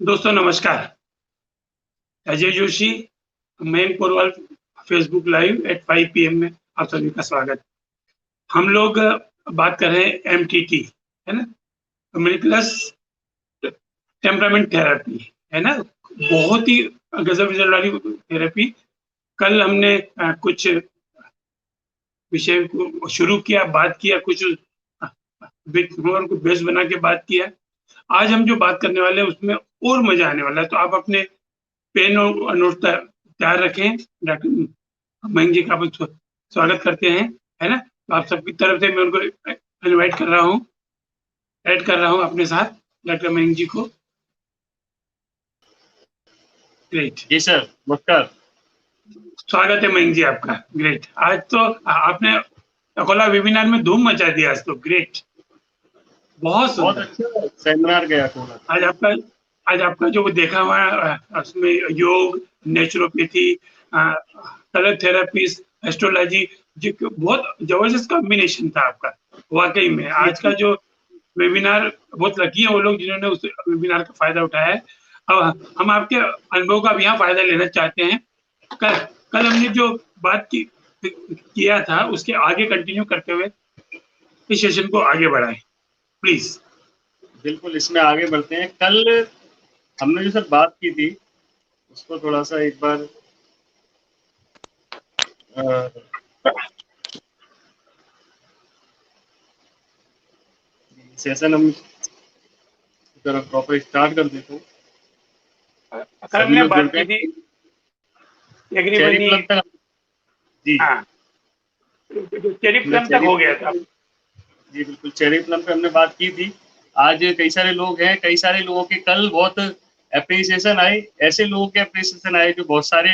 दोस्तों नमस्कार। Ajay Joshi, main Porwal Facebook live at 5 PM में आप सभी का स्वागत। हम लोग बात कर रहे हैं एमटीटी, है ना? मल्टीप्लस टेम्परामेंट थेरेपी, है ना? बहुत ही गजब रिजल्ट वाली थेरेपी। कल हमने कुछ विषय को शुरू किया, बात किया, कुछ को बेस बना के बात किया। आज हम जो बात करने वाले हैं उसमें और मजा आने वाला है, तो आप अपने पेन और नोट तैयार रखें। डॉक्टर मयंक जी का स्वागत करते हैं, है ना? तो आप सबकी तरफ से मैं उनको इनवाइट कर रहा हूँ, ऐड कर रहा हूँ अपने साथ डॉक्टर मयंक जी को। ग्रेट, जी सर, नमस्कार। स्वागत है मयंक जी आपका। ग्रेट, आज तो आपने अकोला वेबिनार में धूम मचा दिया आज तो। ग्रेट, बहुत बहुत सुंदर। अच्छा सेमिनार गया कोला। आज आपका जो देखा हुआ है उसमें योग, नेचुरोपैथी, कलर थेरेपीज, एस्ट्रोलॉजी, जो बहुत जबरदस्त कॉम्बिनेशन था आपका। वाकई में जी आज का जो वेबिनार, बहुत लकी है वो लोग जिन्होंने उस वेबिनार का फायदा उठाया है। अब हम आपके अनुभव का भी यहाँ फायदा लेना चाहते हैं। कल कल हमने जो बात किया था उसके आगे कंटिन्यू करते हुए इस सेशन को आगे बढ़ाएं प्लीज। बिल्कुल, इसमें आगे बढ़ते हैं। कल हमने जो सर बात की थी उसको थोड़ा सा एक बार सेशन हम जरा प्रॉपर स्टार्ट कर देते हैं। कल सभी हमने लोग बात जुड़ते की हैं। थी चेरी तकरीबन। प्लम तक। जी, हाँ, चेरी हमने प्लम तक चेरी हो गया था। जी बिल्कुल, चेरी प्लम पे हमने बात की थी। आज कई सारे लोग हैं, कई सारे लोगों के कल बहुत एप्रिसिएशन आई। ऐसे लोगों के एप्रिसिएशन आए जो बहुत सारे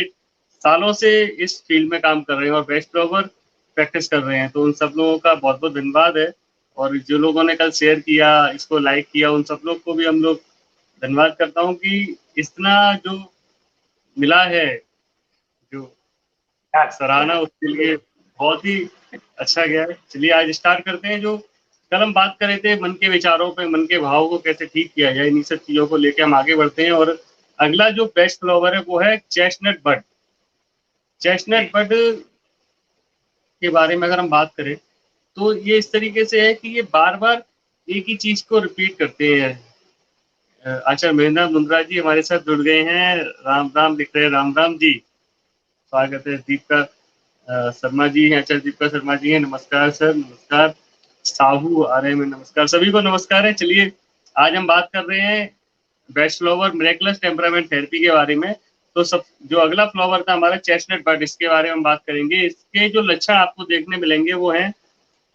सालों से इस फील्ड में काम कर रहे हैं और बेस्ट फ्लावर प्रैक्टिस कर रहे हैं। तो उन सब लोगों का बहुत-बहुत धन्यवाद है। और जो लोगों ने कल शेयर किया, इसको लाइक किया, उन सब लोग को भी हम लोग धन्यवाद करता हूँ कि इतना जो मिला है, जो सराहना, उसके लिए बहुत ही अच्छा गया है। चलिए आज स्टार्ट करते हैं। जो कल हम बात कर रहे थे मन के विचारों पे, मन के भावों को कैसे ठीक किया जाए, इन्हीं सब चीज़ों को लेके हम आगे बढ़ते हैं। और अगला जो बेस्ट फ्लावर है वो है चेस्टनट बड। चेस्टनट बड के बारे में अगर हम बात करें तो ये इस तरीके से है कि ये बार-बार एक ही चीज़ को रिपीट करते हैं। आचार्य महेंद्र मुंद्रा जी हमारे साथ जुड़ गए हैं। राम-राम लिख रहे हैं, राम-राम जी। स्वागत है। दीपिका शर्मा जी हैं, आचार्य दीपिका शर्मा जी हैं। नमस्कार सर, नमस्कार। साहू आ रहे हैं, नमस्कार। सभी को नमस्कार है। चलिए आज हम बात कर रहे हैं best flower miracles temperament therapy के बारे में। तो सब जो अगला फ्लावर था हमारा चेस्टनट बड, इसके बारे में हम बात करेंगे। इसके जो लक्षण आपको देखने मिलेंगे वो हैं,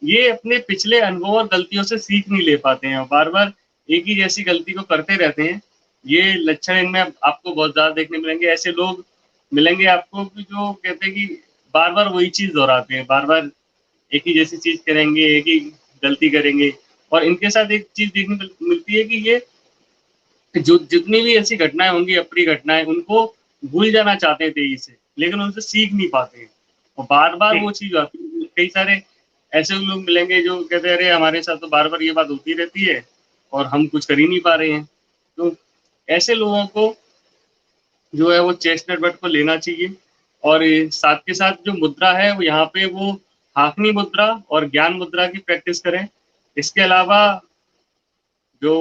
ये अपने पिछले अनुभव और गलतियों से सीख नहीं ले पाते हैं और बार-बार एक ही जैसी गलती को करते रहते हैं। ये लक्षण इनमें आपको बहुत ज़्यादा देखने मिलेंगे। ऐसे लोग मिलेंगे आपको कि जो कहते हैं कि बार-बार वही चीज़ दोहराते हैं, बार-बार एक ही जैसी चीज़ करेंगे, एक ही गलती करेंगे। और इनके साथ एक चीज़ देखने मिलती है कि ये जो जितनी भी ऐसी घटनाएँ होंगी, अप्रिय घटनाएँ, उनको भूल जाना चाहते हैं तेज़ी से, लेकिन उनसे सीख नहीं पाते हैं और बार-बार वो चीज़ आती है। कई सारे ऐसे लोग मिलेंगे जो कहते हैं, "अरे! हमारे साथ तो बार-बार ये बात होती रहती है और हम कुछ कर ही नहीं पा रहे हैं।" तो ऐसे लोगों को जो है वो चेस्टनट बड को लेना चाहिए। और साथ के साथ जो मुद्रा है वो यहाँ पे वो हाथनी मुद्रा और ज्ञान मुद्रा की प्रैक्टिस करें। इसके अलावा जो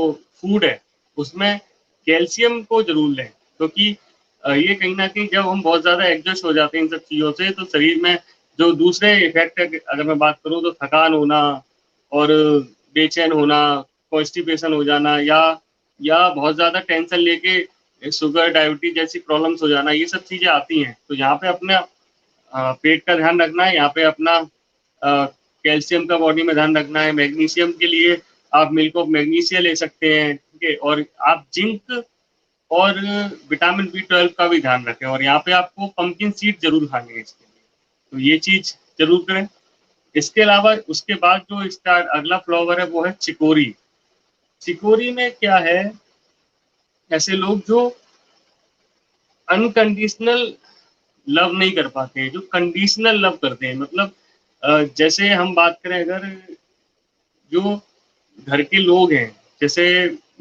फूड है उसमें कैल्शियम को ज़रूर लें, क्योंकि ये कहीं न कहीं जब हम बहुत ज़्यादा एडजस्ट हो जाते हैं इन सब चीज़ों से तो शरीर में जो दूसरे इफ़ेक्ट है, अगर मैं बात करूँ तो थकान होना और बेचैन होना, कॉन्स्टिपेशन हो जाना या बहुत ज़्यादा टेंशन लेके शुगर, डायबिटीज़ जैसी प्रॉब्लम्स हो जाना, ये सब चीज़ें आती हैं। तो यहाँ पे अपना पेट का ध्यान रखना है, यहाँ पे अपना कैल्शियम का बॉडी में ध्यान रखना है। मैग्नीशियम के लिए आप मिल्क ऑफ मैग्नीशिया ले सकते हैं, ठीक है? और आप जिंक और विटामिन बी 12 का भी ध्यान रखें और यहाँ पे आपको पम्पकिन सीड ज़रूर खानी है इसके लिए। तो ये चीज़ ज़रूर करें। इसके अलावा उसके बाद जो स्टार्ट अगला फ्लावर है वो है चिकोरी। चिकोरी में क्या है, ऐसे लोग जो अनकंडीशनल लव नहीं कर पाते हैं, जो कंडीशनल लव करते हैं। मतलब जैसे हम बात करें, अगर जो घर के लोग हैं, जैसे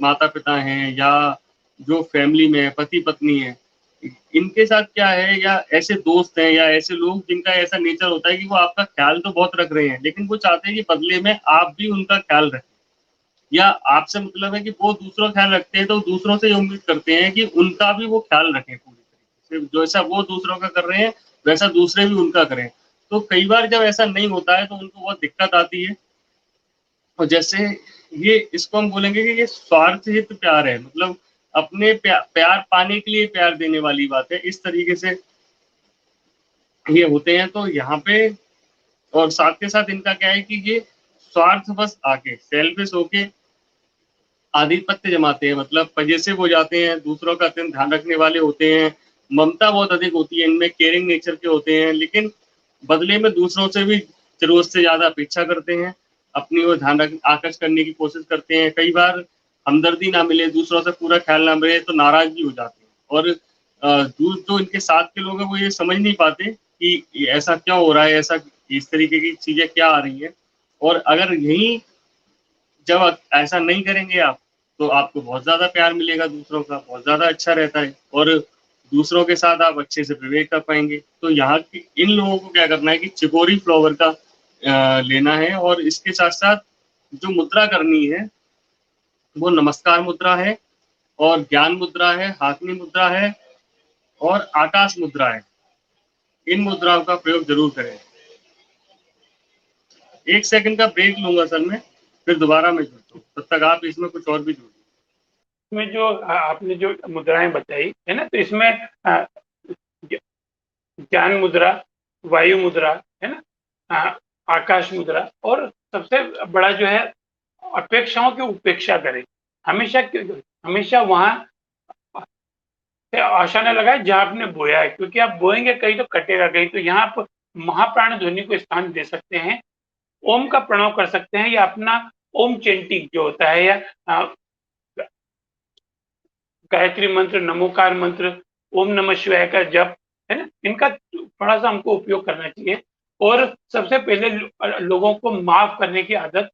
माता-पिता हैं या जो फैमिली में है, पति पत्नी है, इनके साथ क्या है, या ऐसे दोस्त हैं या ऐसे लोग जिनका ऐसा नेचर होता है कि वो आपका ख्याल तो बहुत रख रहे हैं, लेकिन वो चाहते हैं कि बदले में आप भी उनका ख्याल रखें, या आपसे मतलब है कि वो दूसरों का ख्याल रखते हैं तो दूसरों से ये उम्मीद करते हैं कि उनका भी वो ख्याल रखें पूरी तरीके से, जैसा वो दूसरों का कर रहे हैं वैसा दूसरे भी उनका करें। तो कई बार जब ऐसा नहीं होता है तो उनको बहुत दिक्कत आती है। और जैसे ये इसको हम बोलेंगे कि ये स्वार्थहित प्यार है, मतलब अपने प्यार पाने के लिए प्यार देने वाली बात है, इस तरीके से ये होते हैं। तो यहाँ पे और साथ के साथ इनका क्या है कि ये स्वार्थ बस आके सेल्फिश होके आधिपत्य जमाते हैं, मतलब पजेसिव हो जाते हैं, दूसरों का अत्यंत ध्यान रखने वाले होते हैं, ममता बहुत अधिक होती है इनमें, केयरिंग नेचर के होते हैं, लेकिन बदले में दूसरों से भी ज़रूरत से ज़्यादा अपेक्षा करते हैं, अपनी ओर ध्यान रख आकर्ष करने की कोशिश करते हैं। कई बार हमदर्दी ना मिले, दूसरों से पूरा ख्याल ना मिले तो नाराज़ भी हो जाते हैं। और जो इनके साथ के लोग हैं वो ये समझ नहीं पाते कि ऐसा क्यों हो रहा है, ऐसा इस तरीके की चीज़ें क्या आ रही हैं। और अगर यहीं जब ऐसा नहीं करेंगे आप, तो आपको बहुत ज़्यादा प्यार मिलेगा दूसरों का, बहुत ज़्यादा अच्छा रहता है और दूसरों के साथ आप अच्छे से विवेक कर पाएँगे। तो यहाँ की इन लोगों को क्या करना है कि चिकोरी फ्लावर का लेना है, और इसके साथ-साथ जो मुद्रा करनी है, वो नमस्कार मुद्रा है और ज्ञान मुद्रा है, हाथनी मुद्रा है और आकाश मुद्रा है। इन मुद्राओं का प्रयोग ज़रूर करें। 1 सेकंड का ब्रेक लूँगा सर मैं, फिर दोबारा मैं जुड़ता हूँ। तब तक आप इसमें कुछ और भी जोड़िए। इसमें जो आपने जो मुद्राएं बताई है ना, तो इसमें ज्ञान मुद्रा, वायु मुद्रा है ना, आकाश मुद्रा, और सबसे बड़ा जो है अपेक्षाओं की उपेक्षा करें। हमेशा वहां से आशा न लगाए जहां आपने बोया है, क्योंकि आप बोएंगे कहीं तो कटेगा कहीं। तो यहाँ आप महाप्राण ध्वनि को स्थान दे सकते हैं, ओम का प्रणव कर सकते हैं, या अपना ओम चेंटिंग जो होता है, या गायत्री मंत्र, नमोकार मंत्र, ओम नमः शिवाय का जप है ना, इनका थोड़ा सा हमको उपयोग करना चाहिए। और सबसे पहले लोगों को माफ करने की आदत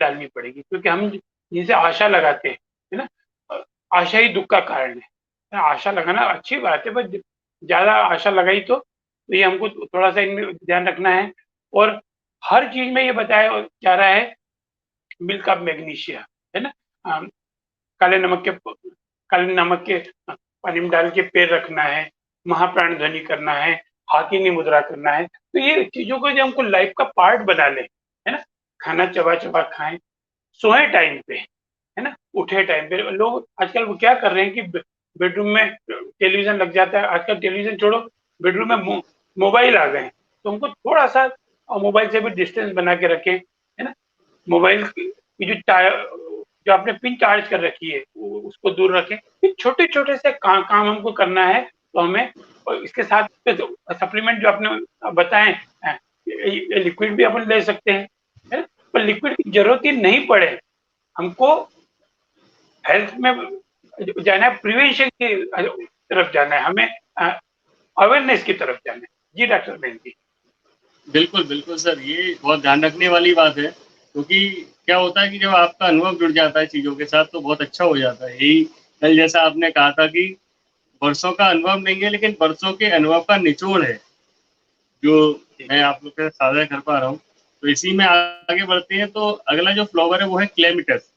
डालनी पड़ेगी, क्योंकि हम जिनसे आशा लगाते हैं है ना, आशा ही दुख का कारण है। आशा लगाना अच्छी बात है, पर ज्यादा आशा लगाई तो ये हमको थोड़ा सा इनमें ध्यान रखना है। और हर चीज में ये बताया जा रहा है मिल्क ऑफ मैग्नीशिया है ना, काले नमक के पानी में डाल के पैर रखना है, महाप्राण ध्वनि करना है, हाकिनी मुद्रा करना है। तो ये चीजों को जो हमको लाइफ का पार्ट बना ले है ना, खाना चबा चबा खाएं, सोए टाइम पे है ना, उठे टाइम पे। लोग आजकल वो क्या कर रहे हैं कि बेडरूम में टेलीविजन लग जाता है, आजकल टेलीविजन छोड़ो, बेडरूम में मोबाइल आ गए हैं, तो हमको थोड़ा सा मोबाइल से भी डिस्टेंस बना के रखें है ना। मोबाइल की जो आपने पिन चार्ज कर रखी है उसको दूर रखें। छोटे छोटे से काम हमको करना है। तो हमें, और इसके साथ सप्लीमेंट जो आपने बताए, लिक्विड भी अपन ले सकते हैं है ना, पर लिक्विड की जरूरत ही नहीं पड़े। हमको हेल्थ में जाना है, प्रिवेंशन की तरफ जाना है, हमें अवेयरनेस की तरफ जाना है। जी डॉक्टर बहन जी। बिल्कुल, बिल्कुल सर, ये बहुत ध्यान रखने वाली बात है, क्योंकि क्या होता है कि जब आपका अनुभव जुड़ जाता है चीज़ों के साथ तो बहुत अच्छा हो जाता है। यही कल जैसा आपने कहा था कि वर्षों का अनुभव नहीं है, लेकिन वर्षों के अनुभव का निचोड़ है, जो मैं आप लोग के साथ साझा कर पा रहा हूँ। तो इसी में आगे बढ़ते हैं, तो अगला जो फ्लावर है वो है क्लेमिटस।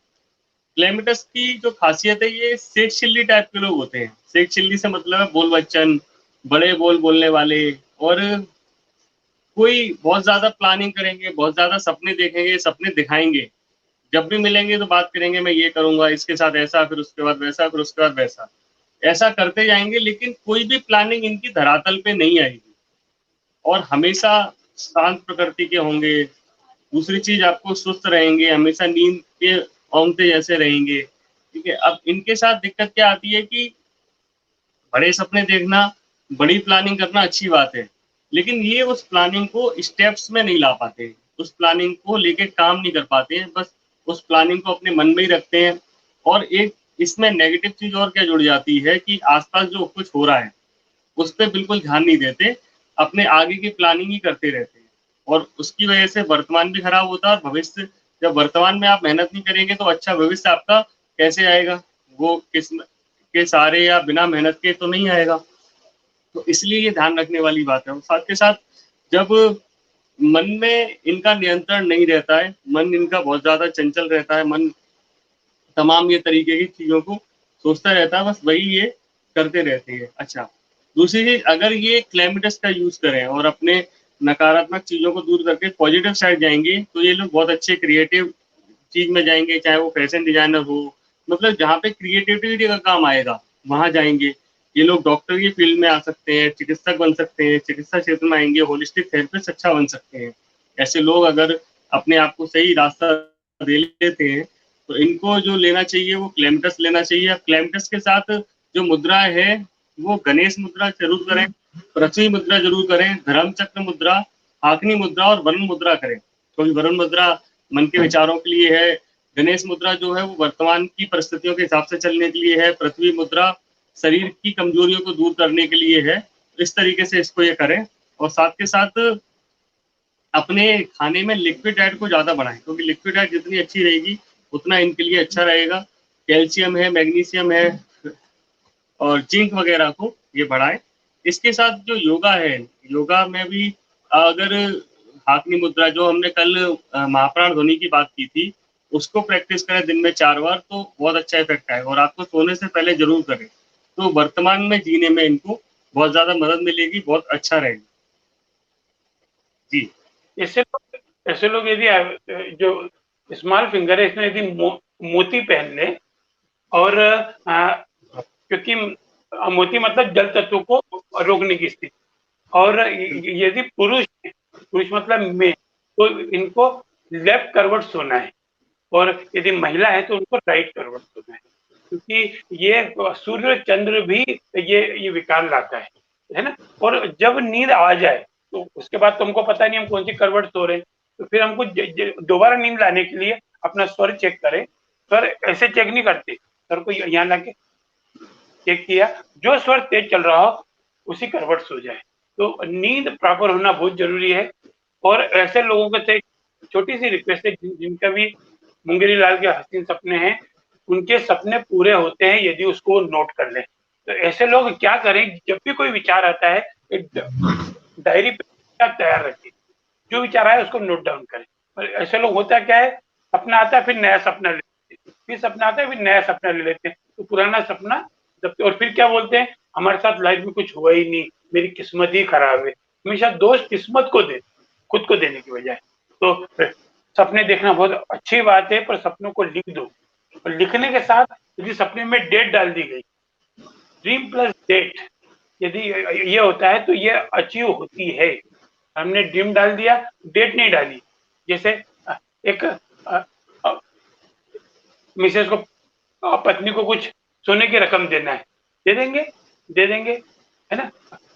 क्लेमिटस की जो खासियत है, ये शेख चिल्ली टाइप के लोग होते हैं। शेख चिल्ली से मतलब है बोल बच्चन, बड़े बोल बोलने वाले, और कोई बहुत ज़्यादा प्लानिंग करेंगे, बहुत ज़्यादा सपने देखेंगे, सपने दिखाएँगे। जब भी मिलेंगे तो बात करेंगे, मैं ये करूँगा, इसके साथ ऐसा, फिर उसके बाद वैसा, फिर उसके बाद वैसा। ऐसा करते जाएँगे, लेकिन कोई भी प्लानिंग इनकी धरातल पे नहीं आएगी और हमेशा शांत प्रकृति के होंगे। दूसरी चीज़, आपको सुस्त रहेंगे, हमेशा नींद के औंधे जैसे रहेंगे, ठीक है? अब इनके साथ दिक्कत क्या आती है कि बड़े सपने देखना, बड़ी प्लानिंग करना अच्छी बात है, लेकिन ये उस प्लानिंग को स्टेप्स में नहीं ला पाते, उस प्लानिंग को लेके काम नहीं कर पाते हैं, बस उस प्लानिंग को अपने मन में ही रखते हैं। और एक इसमें नेगेटिव चीज़ और क्या जुड़ जाती है कि आस-पास जो कुछ हो रहा है, उस पे बिल्कुल ध्यान नहीं देते, अपने आगे की प्लानिंग ही करते रहते हैं और उसकी वजह से वर्तमान भी खराब होता है और भविष्य, जब वर्तमान में आप मेहनत नहीं करेंगे तो अच्छा भविष्य आपका कैसे आएगा? वो के सहारे या बिना मेहनत के तो नहीं आएगा। तो इसलिए ये ध्यान रखने वाली बात है। और साथ के साथ जब मन में इनका नियंत्रण नहीं रहता है, मन इनका बहुत ज़्यादा चंचल रहता है, मन तमाम ये तरीके की चीज़ों को सोचता रहता है, बस वही ये करते रहते हैं। अच्छा, दूसरी चीज़, अगर ये क्लैमिडस का यूज़ करें और अपने नकारात्मक चीज़ों को दूर करके पॉजिटिव साइड जाएँगे, तो ये लोग बहुत अच्छे क्रिएटिव चीज़ में जाएँगे, चाहे वो फैशन डिज़ाइनर हो, मतलब जहाँ पे क्रिएटिविटी का काम आएगा, वहाँ जाएँगे। ये लोग डॉक्टर की फील्ड में आ सकते हैं, चिकित्सक बन सकते हैं, चिकित्सा क्षेत्र में आएँगे, होलिस्टिक थेरेपिस्ट अच्छा बन सकते हैं। ऐसे लोग अगर अपने आप को सही रास्ता दे लेते हैं, तो इनको जो लेना चाहिए वो क्लैमिडस लेना चाहिए। क्लैमिडस के साथ जो मुद्राएँ हैं, वो गणेश मुद्रा ज़रूर करें, पृथ्वी मुद्रा ज़रूर करें, धर्म चक्र मुद्रा, आग्नि मुद्रा और वरुण मुद्रा करें। क्योंकि वरुण मुद्रा मन के विचारों के लिए है, गणेश मुद्रा जो है वो वर्तमान की परिस्थितियों के हिसाब से चलने के लिए है, पृथ्वी मुद्रा शरीर की कमजोरियों को दूर करने के लिए है। इस तरीके से इसको ये करें और साथ के साथ अपने खाने में लिक्विड डाइट को ज़्यादा बढ़ाएँ, क्योंकि लिक्विड डाइट जितनी अच्छी रहेगी, उतना इनके लिए अच्छा रहेगा। कैल्शियम है, मैग्नीशियम है और जिंक वगैरह को ये बढ़ाएँ। इसके साथ जो योगा है, योगा में भी अगर हाथनी मुद्रा जो हमने कल महाप्राण ध्वनि की बात की थी, उसको प्रैक्टिस करें दिन में 4 बार तो बहुत अच्छा इफ़ेक्ट आएगा और आपको सोने से पहले ज़रूर करें। तो वर्तमान में जीने में इनको बहुत ज़्यादा मदद मिलेगी, बहुत अच्छा रहेगा। जी। ऐसे लोग यदि जो स्मॉल फिंगर है इसमें यदि मोती पहन ले और क्योंकि मोती मतलब जल तत्व को रोकने की स्थिति, और यदि पुरुष मतलब में, तो इनको लेफ्ट करवट सोना है और यदि महिला है तो उनको राइट करवट सोना है, क्योंकि ये सूर्य चंद्र भी ये विकार लाता है ना। और जब नींद आ जाए तो उसके बाद तुमको पता नहीं हम कौन सी करवट सो रहे हैं, तो फिर हमको दोबारा नींद लाने के लिए अपना स्वर चेक करें। स्वर ऐसे चेक नहीं करते, स्वर को यहाँ लाके चेक किया, जो स्वर तेज चल रहा हो उसी करवट सो जाए। तो नींद प्रॉपर होना बहुत जरूरी है। और ऐसे लोगों के से छोटी सी रिक्वेस्ट है, जिनका भी मुंगेरी लाल के हसीन सपने हैं, उनके सपने पूरे होते हैं यदि उसको नोट कर लें। तो ऐसे लोग क्या करें, जब भी कोई विचार आता है एक डायरी पे तैयार रखें, जो विचार आए उसको नोट डाउन करें। और ऐसे लोग होता क्या है, सपना आता है फिर नया सपना ले लेते हैं, फिर सपना आता है फिर नया सपना ले लेते हैं, तो पुराना सपना और फिर क्या बोलते हैं, हमारे साथ लाइफ में कुछ हुआ ही नहीं, मेरी किस्मत ही खराब है। हमेशा दोष किस्मत को दे, खुद को देने की बजाय। तो सपने देखना बहुत अच्छी बात है, पर सपनों को लिख दो, और लिखने के साथ यदि सपने में डेट डाल दी गई, ड्रीम प्लस डेट यदि ये होता है तो ये अचीव होती है। हमने ड्रीम डाल दिया, डेट नहीं डाली, जैसे एक मिसेस को, पत्नी को कुछ सोने की रकम देना है, दे देंगे, है ना,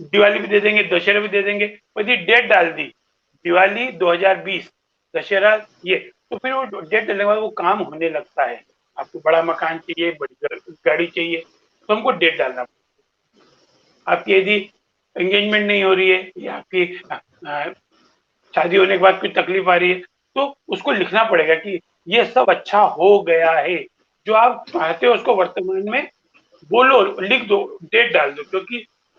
दिवाली भी दे देंगे, दशहरा भी दे देंगे, पर यदि डेट डाल दी दिवाली 2020, दशहरा ये, तो फिर वो डेट डालने के बाद वो काम होने लगता है। आपको बड़ा मकान चाहिए, बड़ी गाड़ी चाहिए, तो हमको डेट डालना। आपकी यदि एंगेजमेंट नहीं हो रही है या आपकी शादी होने के बाद कोई तकलीफ आ रही है, तो उसको लिखना पड़ेगा कि ये सब अच्छा हो गया है। जो आप चाहते हो उसको वर्तमान में बोलो, लिख दो, डेट डाल दो, क्योंकि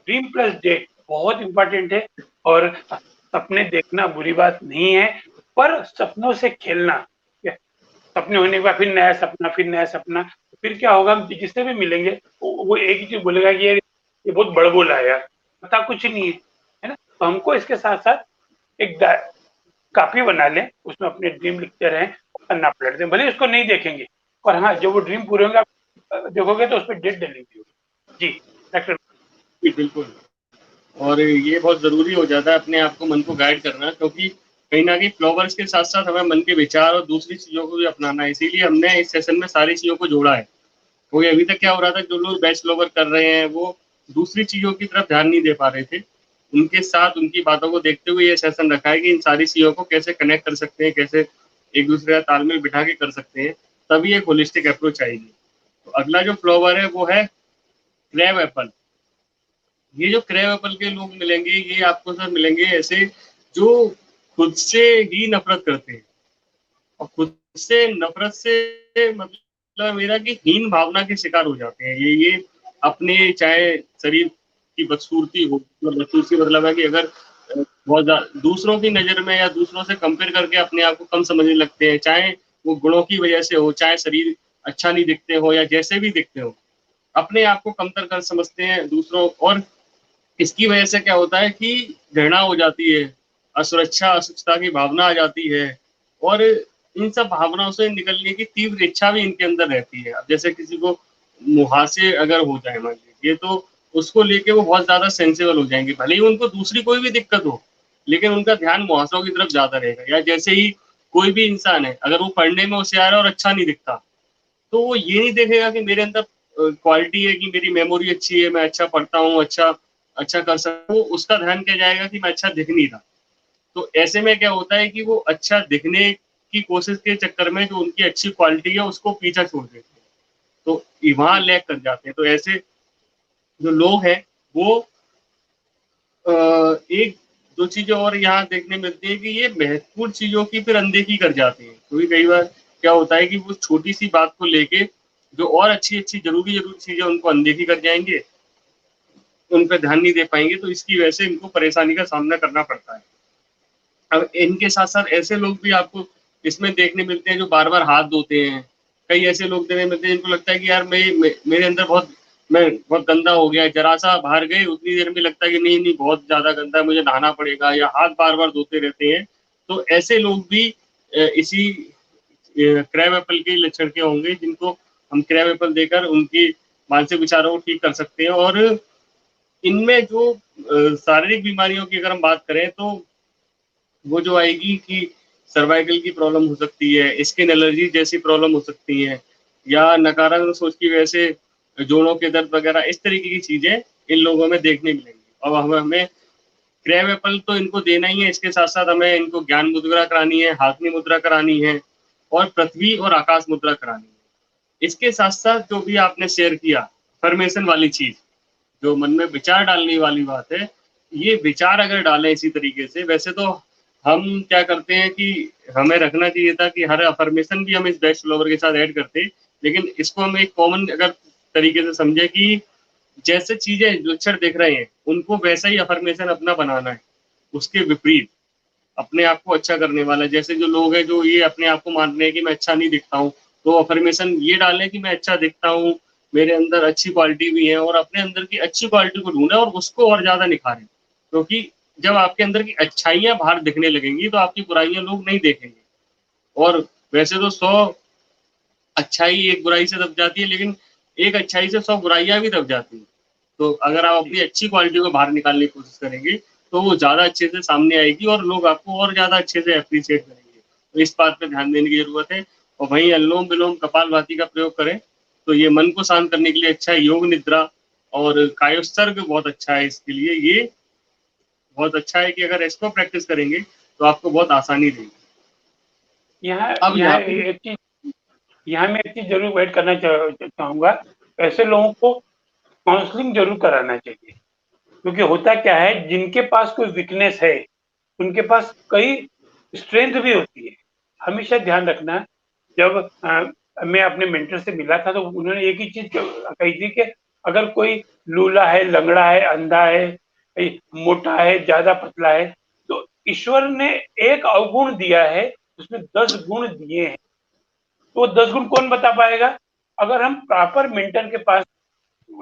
ड्रीम प्लस डेट बहुत इंपॉर्टेंट है। और सपने देखना बुरी बात नहीं है, पर सपनों से खेलना, सपने होने के बाद फिर नया सपना, फिर नया सपना, फिर क्या होगा, जिससे भी मिलेंगे वो एक ही चीज बोलेगा कि ये बहुत बड़बोला है यार, पता कुछ नहीं है ना। तो हमको इसके साथ साथ एक कॉपी बना लें, उसमें अपने ड्रीम लिखते रहें, पन्ना पलट दें, भले उसको नहीं देखेंगे, और हाँ जब वो ड्रीम पूरे होंगे आप देखोगे तो उस पर डेट डलेगी। जी डॉक्टर। जी, बिल्कुल। और ये बहुत ज़रूरी हो जाता है अपने आप को, मन को गाइड करना, क्योंकि कहीं न कहीं फ्लावर्स के साथ-साथ हमें मन के विचार और दूसरी चीज़ों को भी अपनाना है। इसीलिए हमने इस सेशन में सारी चीज़ों को जोड़ा है। क्योंकि अभी तक क्या हो रहा था, जो लोग बैच फ्लावर कर रहे हैं, वो दूसरी चीज़ों की तरफ ध्यान नहीं दे पा रहे थे। उनके साथ उनकी बातों को देखते हुए ये सेशन रखा है कि इन सारी चीज़ों को कैसे कनेक्ट कर सकते हैं, कैसे एक-दूसरे का तालमेल बिठा के कर सकते हैं, तभी एक होलिस्टिक अप्रोच आएगी। तो अगला जो फ्लावर है वो है क्रैब एपल। ये जो क्रैब एपल के लोग मिलेंगे, ये आपको सर मिलेंगे ऐसे जो खुद से ही नफ़रत करते हैं। और खुद से नफ़रत से मतलब मेरा कि हीन भावना के शिकार हो जाते हैं। ये अपने चाहे शरीर की बदसूरती हो, बदसूरती मतलब है कि अगर बहुत दूसरों की नज़र में या दूसरों से कंपेयर करके अपने आप को कम समझने लगते हैं, चाहे वो गुणों की वजह से हो, चाहे शरीर अच्छा नहीं दिखते हो या जैसे भी दिखते हो, अपने आप को कमतर कर समझते हैं दूसरों। और इसकी वजह से क्या होता है कि घृणा हो जाती है, असुरक्षा, असुरक्षता की भावना आ जाती है और इन सब भावनाओं से निकलने की तीव्र इच्छा भी इनके अंदर रहती है। अब जैसे किसी को मुहासे अगर हो जाए मान लीजिए, तो उसको लेके वो बहुत ज़्यादा सेंसिबल हो जाएँगे, भले ही उनको दूसरी कोई भी दिक्कत हो, लेकिन उनका ध्यान मुहासों की तरफ ज़्यादा रहेगा। या जैसे ही कोई भी इंसान है, अगर वो पढ़ने में होशियार है और अच्छा नहीं दिखता, तो वो ये नहीं देखेगा कि मेरे अंदर क्वालिटी है कि मेरी मेमोरी अच्छी है, मैं अच्छा पढ़ता हूँ, अच्छा अच्छा कर सकता हूँ, उसका ध्यान क्या जाएगा कि मैं अच्छा दिख नहीं रहा। तो ऐसे में क्या होता है कि वो अच्छा दिखने की कोशिश के चक्कर में जो उनकी अच्छी क्वालिटी है उसको पीछा छोड़ देते हैं। तो वहाँ लैग कर जाते हैं। तो ऐसे जो लोग हैं वो एक 2 चीज़ें और यहाँ देखने मिलती है कि ये महत्वपूर्ण चीज़ों की फिर अनदेखी कर जाते हैं। क्योंकि कई बार क्या होता है कि वो छोटी-सी बात को लेके जो और अच्छी-अच्छी ज़रूरी चीज़ें उनको अनदेखी कर जाएँगे, उन पे ध्यान नहीं दे पाएँगे, तो इसकी वजह से इनको परेशानी का सामना करना पड़ता है। अब इनके साथ-साथ ऐसे लोग भी आपको इसमें देखने मिलते हैं जो बार-बार हाथ धोते हैं। कई ऐसे लोग देखने मिलते हैं जिनको लगता है कि यार मेरे अंदर मैं बहुत गंदा हो गया है, ज़रा-सा बाहर गए उतनी देर में लगता है कि नहीं बहुत ज़्यादा गंदा है, मुझे नहाना पड़ेगा या हाथ बार-बार धोते रहते हैं। तो ऐसे लोग भी इसी क्रैब एपल के लक्षण के होंगे जिनको हम क्रैब एपल देकर उनकी मानसिक विचारों को ठीक कर सकते हैं। और इनमें जो शारीरिक बीमारियों की अगर हम बात करें तो वो जो आएगी कि सर्वाइकल की प्रॉब्लम हो सकती है, स्किन एलर्जी जैसी प्रॉब्लम हो सकती है या नकारात्मक सोच की वजह से जोड़ों के दर्द वगैरह इस तरीके की चीज़ें इन लोगों में देखने मिलेंगी। अब हमें क्रैब एपल तो इनको देना ही है, इसके साथ-साथ हमें इनको ज्ञान मुद्रा करानी है, हाथनी मुद्रा करानी है और पृथ्वी और आकाश मुद्रा करानी है। इसके साथ-साथ जो भी आपने शेयर किया, अफ़र्मेशन वाली चीज़, जो मन में विचार डालने वाली बात है, ये विचार अगर डालें इसी तरीके से, वैसे तो हम क्या करते हैं कि हमें रखना चाहिए था कि हर अफ़र्मेशन भी हम इस बेस्ट लवर के साथ ऐड करते, लेकिन इसको हम एक कॉमन अगर तरीके से समझें कि जैसे चीज़ें लक्षण दिख रहे हैं, उनको वैसा ही अफ़र्मेशन अपना बनाना है। उसके विपरीत, अपने आप को अच्छा करने वाला, जैसे जो लोग हैं जो ये अपने आप को मान रहे हैं कि मैं अच्छा नहीं दिखता हूँ, तो अफ़र्मेशन ये डालें कि मैं अच्छा दिखता हूँ, मेरे अंदर अच्छी क्वालिटी भी है और अपने अंदर की अच्छी क्वालिटी को ढूँढें और उसको और ज़्यादा निखारें। क्योंकि जब आपके अंदर की अच्छाइयाँ बाहर दिखने लगेंगी, तो आपकी बुराइयाँ लोग नहीं देखेंगे। और वैसे तो 100 अच्छाई एक बुराई से दब जाती है, लेकिन एक अच्छाई से 100 बुराइयाँ भी दब जाती हैं। तो अगर आप अपनी अच्छी क्वालिटी को बाहर निकालने की कोशिश करेंगे, तो वो ज़्यादा अच्छे से सामने आएगी और लोग आपको और ज़्यादा अच्छे से एप्रिशिएट करेंगे। तो इस बात पे ध्यान देने की ज़रूरत है और वहीं अनुलोम-विलोम, कपालभाति का प्रयोग करें, तो ये मन को शांत करने के लिए अच्छा है। योग निद्रा और कायोत्सर्ग बहुत अच्छा है इसके लिए। ये बहुत अच्छा है कि अगर इसको प्रैक्टिस करेंगे, तो आपको बहुत आसानी रहेगी। यहाँ अब यहाँ यहाँ पे एक चीज़ यहाँ मैं एक चीज़ ज़रूर ऐड करना चाहूँगा, ऐसे लोगों को काउंसलिंग ज़रूर कराना चाहिए। क्योंकि होता क्या है, जिनके पास कोई वीकनेस है, उनके पास कई स्ट्रेंथ भी होती है। हमेशा ध्यान रखना, जब मैं अपने मेंटर से मिला था तो उन्होंने एक ही चीज़ कही थी कि अगर कोई लूला है, लंगड़ा है, अंधा है, मोटा है, ज़्यादा पतला है, तो ईश्वर ने एक अवगुण दिया है, उसमें 10 गुण दिए हैं। तो वो 10 गुण कौन बता पाएगा? अगर हम प्रॉपर मेंटर के पास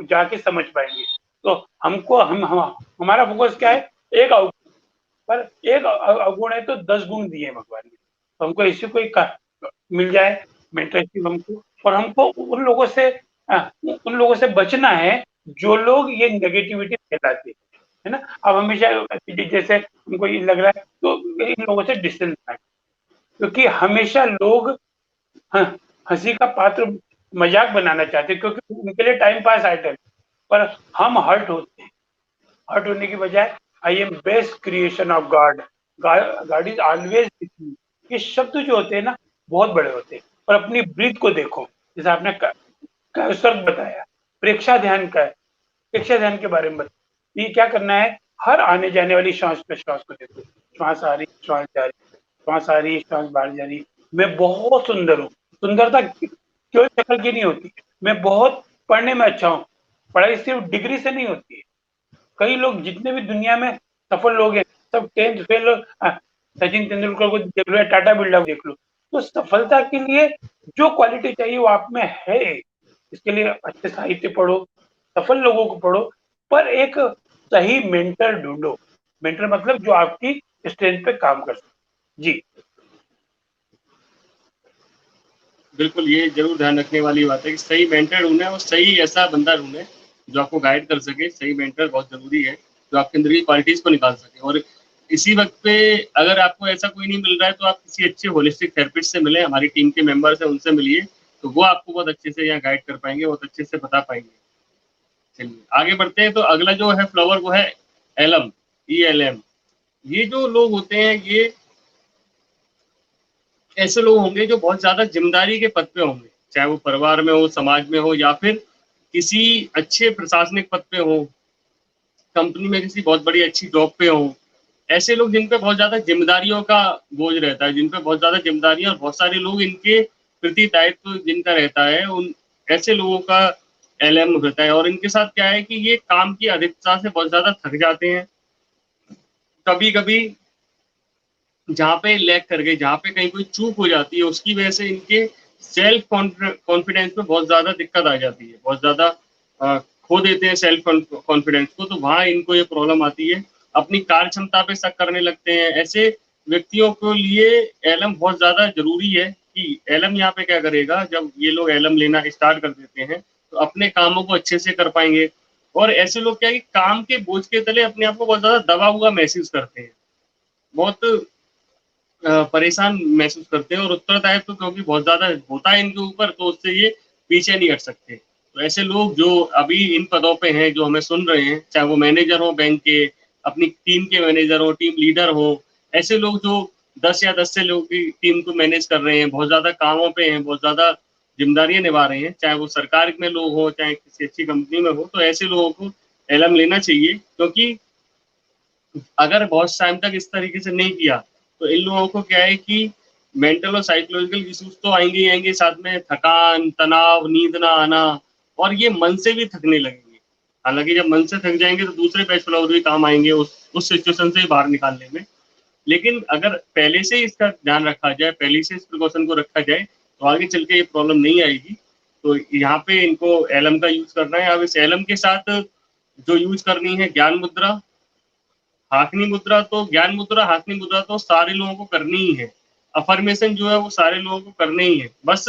जाके समझ पाएंगे। तो हमको हमारा फोकस क्या है? एक अवगुण पर, एक अवगुण है तो 10 गुण दिए हैं भगवान ने। तो हमको ऐसे कोई मिल जाए मेंटरशिप हमको, और हमको उन लोगों से बचना है जो लोग ये नेगेटिविटी फैलाते हैं, है ना? अब हमेशा जैसे हमको ये लग रहा है तो इन लोगों से डिस्टेंस रखें, क्योंकि हमेशा लोग हंसी का पात्र मजाक बनाना चाहते हैं, क्योंकि उनके लिए टाइम पास आइटम, पर हम हर्ट होते हैं। हर्ट होने की बजाय I am best creation of God, God is always with me, ये शब्द जो होते हैं ना बहुत बड़े होते हैं। और अपनी ब्रीथ को देखो, जैसे आपने सर्ग बताया, प्रेक्षा ध्यान का है, प्रेक्षा ध्यान के बारे में बताया। ये क्या करना है? हर आने जाने वाली श्वास प्रश्वास को देखो, श्वास आ रही, श्वास जा रही, श्वास आ रही, श्वास बाहर जा रही। मैं बहुत सुंदर हूँ, सुंदरता केवल शक्ल की नहीं होती। मैं बहुत पढ़ने में अच्छा हूँ, पढ़ाई सिर्फ डिग्री से नहीं होती है। कई लोग जितने भी दुनिया में सफल लोग हैं सब 10th फेल। सचिन तेंदुलकर को देख लो या टाटा बिरला को देख लो। तो सफलता के लिए जो क्वालिटी चाहिए वो आप में है। इसके लिए अच्छे साहित्य पढ़ो, सफल लोगों को पढ़ो, पर एक सही मेंटर ढूंढो। मेंटर मतलब जो आपकी स्ट्रेंथ पे काम कर सके। जी बिल्कुल, ये ज़रूर ध्यान रखने वाली बात है कि सही मेंटर ढूँढें और सही ऐसा बंदा ढूँढें, जो आपको गाइड कर सके। सही मेंटर बहुत ज़रूरी है, जो आपके अंदर की क्वालिटीज़ को निकाल सके। और इसी वक़्त पे अगर आपको ऐसा कोई नहीं मिल रहा है, तो आप किसी अच्छे होलिस्टिक थेरेपिस्ट से मिलें, हमारी टीम के मेंबर्स हैं, उनसे मिलिए, तो वो आपको बहुत अच्छे से यहाँ गाइड कर पाएँगे, बहुत अच्छे से बता पाएँगे। चलिए, आगे बढ़ते हैं। तो अगला जो है फ्लावर वो है एलम, ELM। ये जो लोग होते हैं, ये ऐसे लोग होंगे जो बहुत ज़्यादा ज़िम्मेदारी के पद पे होंगे, चाहे वो परिवार में हो, समाज में हो या फिर किसी अच्छे प्रशासनिक पद पे हो, कंपनी में किसी बहुत बड़ी अच्छी जॉब पे हो। ऐसे लोग जिन पे बहुत ज़्यादा ज़िम्मेदारियों का बोझ रहता है, जिन पे बहुत ज़्यादा ज़िम्मेदारियाँ और बहुत सारे लोग इनके प्रति दायित्व जिनका रहता है, उन ऐसे लोगों का एलएम रहता है। और इनके साथ क्या है कि ये काम की अधिकता से बहुत ज़्यादा थक जाते हैं। कभी-कभी जहाँ पे लैग कर गए, जहाँ पे कहीं कोई चूक हो जाती है, उसकी वजह से इनके सेल्फ कॉन्फिडेंस में बहुत ज़्यादा दिक्कत आ जाती है। बहुत ज़्यादा खो देते हैं सेल्फ कॉन्फिडेंस को, तो वहाँ इनको ये प्रॉब्लम आती है। अपनी कार्य क्षमता पे शक करने लगते हैं। ऐसे व्यक्तियों के लिए एलएम बहुत ज़्यादा ज़रूरी है कि एलएम यहाँ पे क्या करेगा, जब ये लोग एलएम लेना स्टार्ट कर देते हैं, तो अपने कामों को अच्छे से कर पाएँगे। और ऐसे लोग क्या है कि काम के बोझ के तले अपने आप को बहुत ज़्यादा दबा हुआ महसूस करते हैं। बहुत परेशान महसूस करते हैं और उत्तरदायित्व क्योंकि बहुत ज़्यादा होता है इनके ऊपर, तो उससे ये पीछे नहीं हट सकते। तो ऐसे लोग जो अभी इन पदों पे हैं, जो हमें सुन रहे हैं, चाहे वो मैनेजर हो बैंक के, अपनी टीम के मैनेजर हो, टीम लीडर हो, ऐसे लोग जो 10 या 10 से लोगों की टीम को मैनेज कर रहे हैं, बहुत ज़्यादा कामों पे हैं, बहुत ज़्यादा ज़िम्मेदारियाँ निभा रहे हैं, चाहे वो सरकार में लोग हों, चाहे किसी अच्छी कंपनी में हो, तो ऐसे लोगों को एलएम लेना चाहिए। क्योंकि अगर बहुत टाइम तक इस तरीके से नहीं किया, तो इन लोगों को क्या है कि मेंटल और साइकोलॉजिकल इश्यूज़ तो आएँगे ही आएँगे, साथ में थकान, तनाव, नींद ना आना और ये मन से भी थकने लगेंगे। हालाँकि जब मन से थक जाएँगे तो दूसरे बैच फ्लावर भी काम आएँगे उस सिचुएशन से बाहर निकालने में। लेकिन अगर पहले से ही इसका ध्यान रखा जाए, पहले से इस प्रिकॉशन को रखा जाए, तो आगे चल के ये प्रॉब्लम नहीं आएगी। तो यहाँ पे इनको एलएम का यूज़ करना है। अब इस एलएम के साथ जो यूज़ करनी है ज्ञान मुद्रा, ज्ञान मुद्रा, हाशनी मुद्रा तो सारे लोगों को करनी ही है। अफ़र्मेशन जो है वो सारे लोगों को करने ही है। बस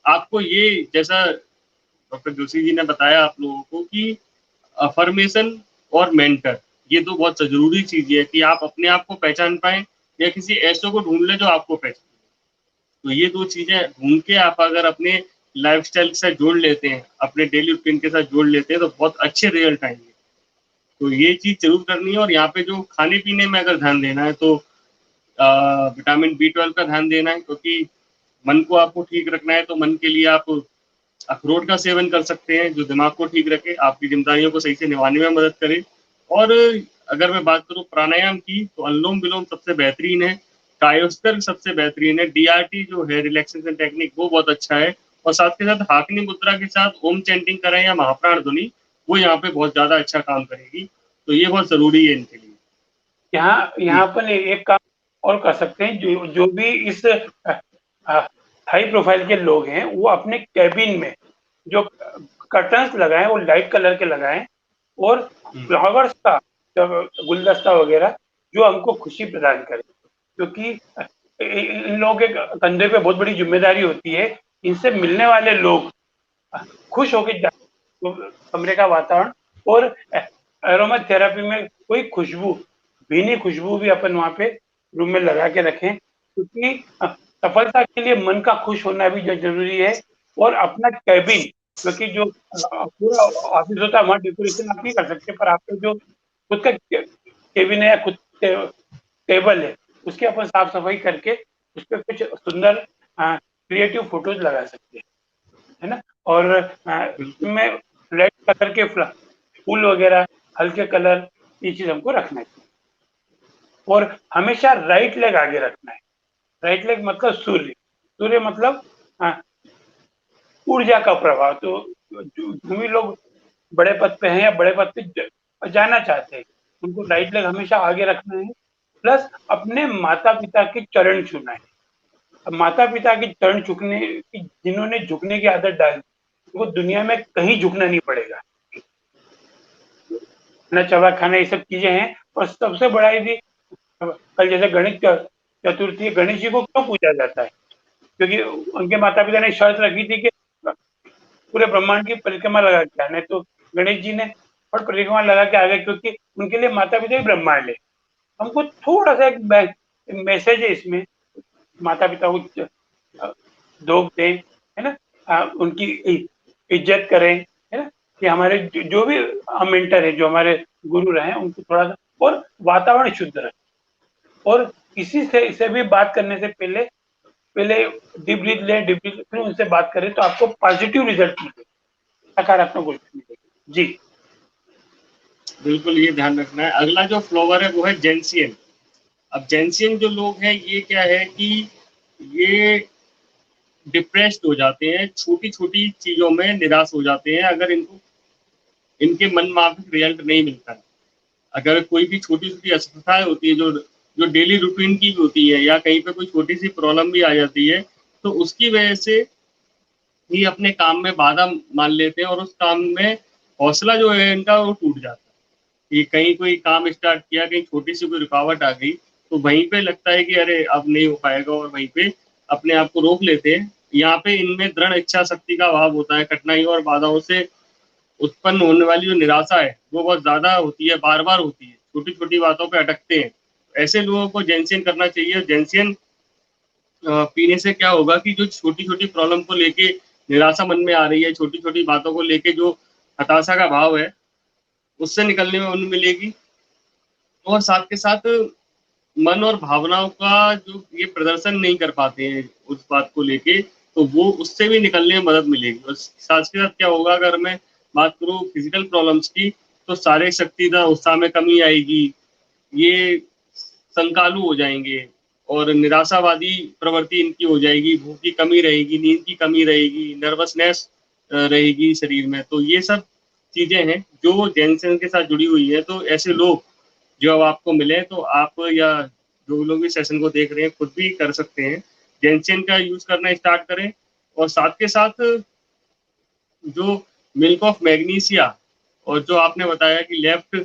आपको ये जैसा डॉक्टर जोशी जी ने बताया आप लोगों को कि अफ़र्मेशन और मेंटर ये 2 बहुत ज़रूरी चीज़ें हैं कि आप अपने आप को पहचान पाएँ या किसी ऐसे को ढूँढ लें जो आपको पहचाने। तो ये 2 चीज़ें ढूँढ के आप अगर अपने लाइफ़स्टाइल के साथ जोड़ लेते हैं, अपने डेली रूटीन के साथ जोड़ लेते हैं तो बहुत अच्छे रिज़ल्ट आएँगे। तो ये चीज़ ज़रूर करनी है। और यहाँ पे जो खाने-पीने में अगर ध्यान देना है तो विटामिन बी 12 का ध्यान देना है, क्योंकि मन को आपको ठीक रखना है, तो मन के लिए आप अखरोट का सेवन कर सकते हैं, जो दिमाग को ठीक रखे, आपकी ज़िम्मेदारियों को सही से निभाने में मदद करे। और अगर मैं बात करूँ प्राणायाम की, तो अनुलोम-विलोम सबसे बेहतरीन है, कायोस्कर सबसे बेहतरीन है, डीआरटी जो है रिलैक्सेशन टेक्निक वो बहुत अच्छा है। और साथ के साथ हाकनी मुद्रा के साथ ओम चैंटिंग करें या महाप्राण ध्वनि, वो यहाँ पे बहुत ज़्यादा अच्छा काम करेगी। तो ये बहुत ज़रूरी है इनके लिए। यहाँ जी। यहाँ पर एक काम और कर सकते हैं। जो जो भी इस हाई प्रोफाइल के लोग हैं वो अपने कैबिन में जो कर्टन्स लगाएं वो लाइट कलर के लगाएं और हुँ, फ्लावर्स का जब गुलदस्ता वगैरह जो हमको खुशी प्रदान करे। क्योंकि इन लोगों के कंधे पे बहुत बड़ी जिम्मेदारी होती है। इनसे मिलने वाले लोग खुश होकर तो कमरे का वातावरण और एरोमा थेरेपी में कोई खुशबू, भीनी खुशबू भी अपन वहाँ पे रूम में लगा के रखें। क्योंकि सफलता के लिए मन का खुश होना भी जरूरी है। और अपना कैबिन, क्योंकि जो पूरा ऑफिस होता है वहाँ डेकोरेशन आप नहीं कर सकते, पर आपका जो खुद का केबिन है या खुद टेबल है उसकी अपन साफ सफाई करके उस पर कुछ सुंदर क्रिएटिव फोटोज लगा सकते हैं, है ना। और बिल्कुल। इसमें रेड कलर के फूल वगैरह, हल्के कलर, ये चीज हमको रखना है। और हमेशा राइट लेग आगे रखना है। राइट लेग मतलब सूर्य, सूर्य मतलब ऊर्जा का प्रभाव। तो जो भी लोग बड़े पद पे हैं या बड़े पद पे जाना चाहते हैं, उनको राइट लेग हमेशा आगे रखना है, प्लस अपने माता पिता के चरण छूना है। अब माता पिता के चरण झुकने की, जिन्होंने झुकने की आदत डाली, वो दुनिया में कहीं झुकना नहीं पड़ेगा। ना चबा खाना, ये सब चीजें हैं। और सबसे बड़ा यदि कल जैसे गणेश चतुर्थी, गणेश जी को क्यों पूजा जाता है? क्योंकि उनके माता पिता ने शर्त रखी थी कि पूरे ब्रह्मांड की परिक्रमा लगा के आना है, तो गणेश जी ने और परिक्रमा लगा के आ गए, क्योंकि उनके लिए माता पिता ही ब्रह्मांड है। हमको थोड़ा सा एक मैसेज है इसमें, माता पिता को दोग दें, है ना, उनकी इज्जत करें, है ना, कि हमारे जो भी मेंटर है, जो हमारे गुरु रहे, उनको थोड़ा सा, और वातावरण शुद्ध रहे, और किसी से भी बात करने से पहले पहले डीप ब्रीथ लें, डीप ब्रीथ, फिर उनसे बात करें, तो आपको पॉजिटिव रिजल्ट मिलेगा, सकारात्मक मिलेगी। जी बिल्कुल, ये ध्यान रखना है। अगला जो फ्लावर है वो है जेंसियन। अब जेंसियन जो लोग हैं, ये क्या है कि ये डिप्रेस्ड हो जाते हैं, छोटी-छोटी चीज़ों में निराश हो जाते हैं, अगर इनको इनके मन माफिक रिजल्ट नहीं मिलता है। अगर कोई भी छोटी-छोटी असफलताएँ होती है, जो डेली रूटीन की भी होती है, या कहीं पे कोई छोटी-सी प्रॉब्लम भी आ जाती है, तो उसकी वजह से ही अपने काम में बाधा मान लेते हैं, और उस काम में हौसला जो है इनका, वो टूट जाता है। कि कहीं कोई काम स्टार्ट किया, कहीं छोटी-सी कोई रुकावट आ गई, तो वहीं पे लगता है कि अरे अब नहीं हो पाएगा, और वहीं पे अपने आप को रोक लेते हैं। यहाँ पे इनमें दृढ़ इच्छा शक्ति का अभाव होता है, कठिनाइयों और बाधाओं से उत्पन्न होने वाली जो निराशा है, वो बहुत ज़्यादा होती है, बार-बार होती है, छोटी-छोटी बातों पे अटकते हैं। ऐसे लोगों को जेंसियन करना चाहिए। जेंसियन पीने से क्या होगा कि जो छोटी-छोटी प्रॉब्लम को लेके निराशा मन में आ रही है, छोटी-छोटी बातों को लेके जो हताशा का भाव है, उससे निकलने में मदद मिलेगी। और साथ के साथ मन और भावनाओं का जो ये प्रदर्शन नहीं कर पाते हैं उस बात को लेके, तो वो उससे भी निकलने में मदद मिलेगी। और साथ के साथ क्या होगा, अगर मैं बात करूँ फिज़िकल प्रॉब्लम्स की, तो शारीरिक शक्ति तथा उत्साह में कमी आएगी, ये संकालू हो जाएँगे, और निराशावादी प्रवृत्ति इनकी हो जाएगी, भूख की कमी रहेगी, नींद की कमी रहेगी, नर्वसनेस रहेगी शरीर में। तो ये सब चीज़ें हैं जो जेंसियन के साथ जुड़ी हुई है। तो ऐसे लोग जो अब आपको मिले, तो आप या जो लोग भी सेशन को देख रहे हैं, खुद भी कर सकते हैं। जेंसियन का यूज़ करना स्टार्ट करें, और साथ के साथ जो मिल्क ऑफ मैग्नीशिया, और जो आपने बताया कि लेफ्ट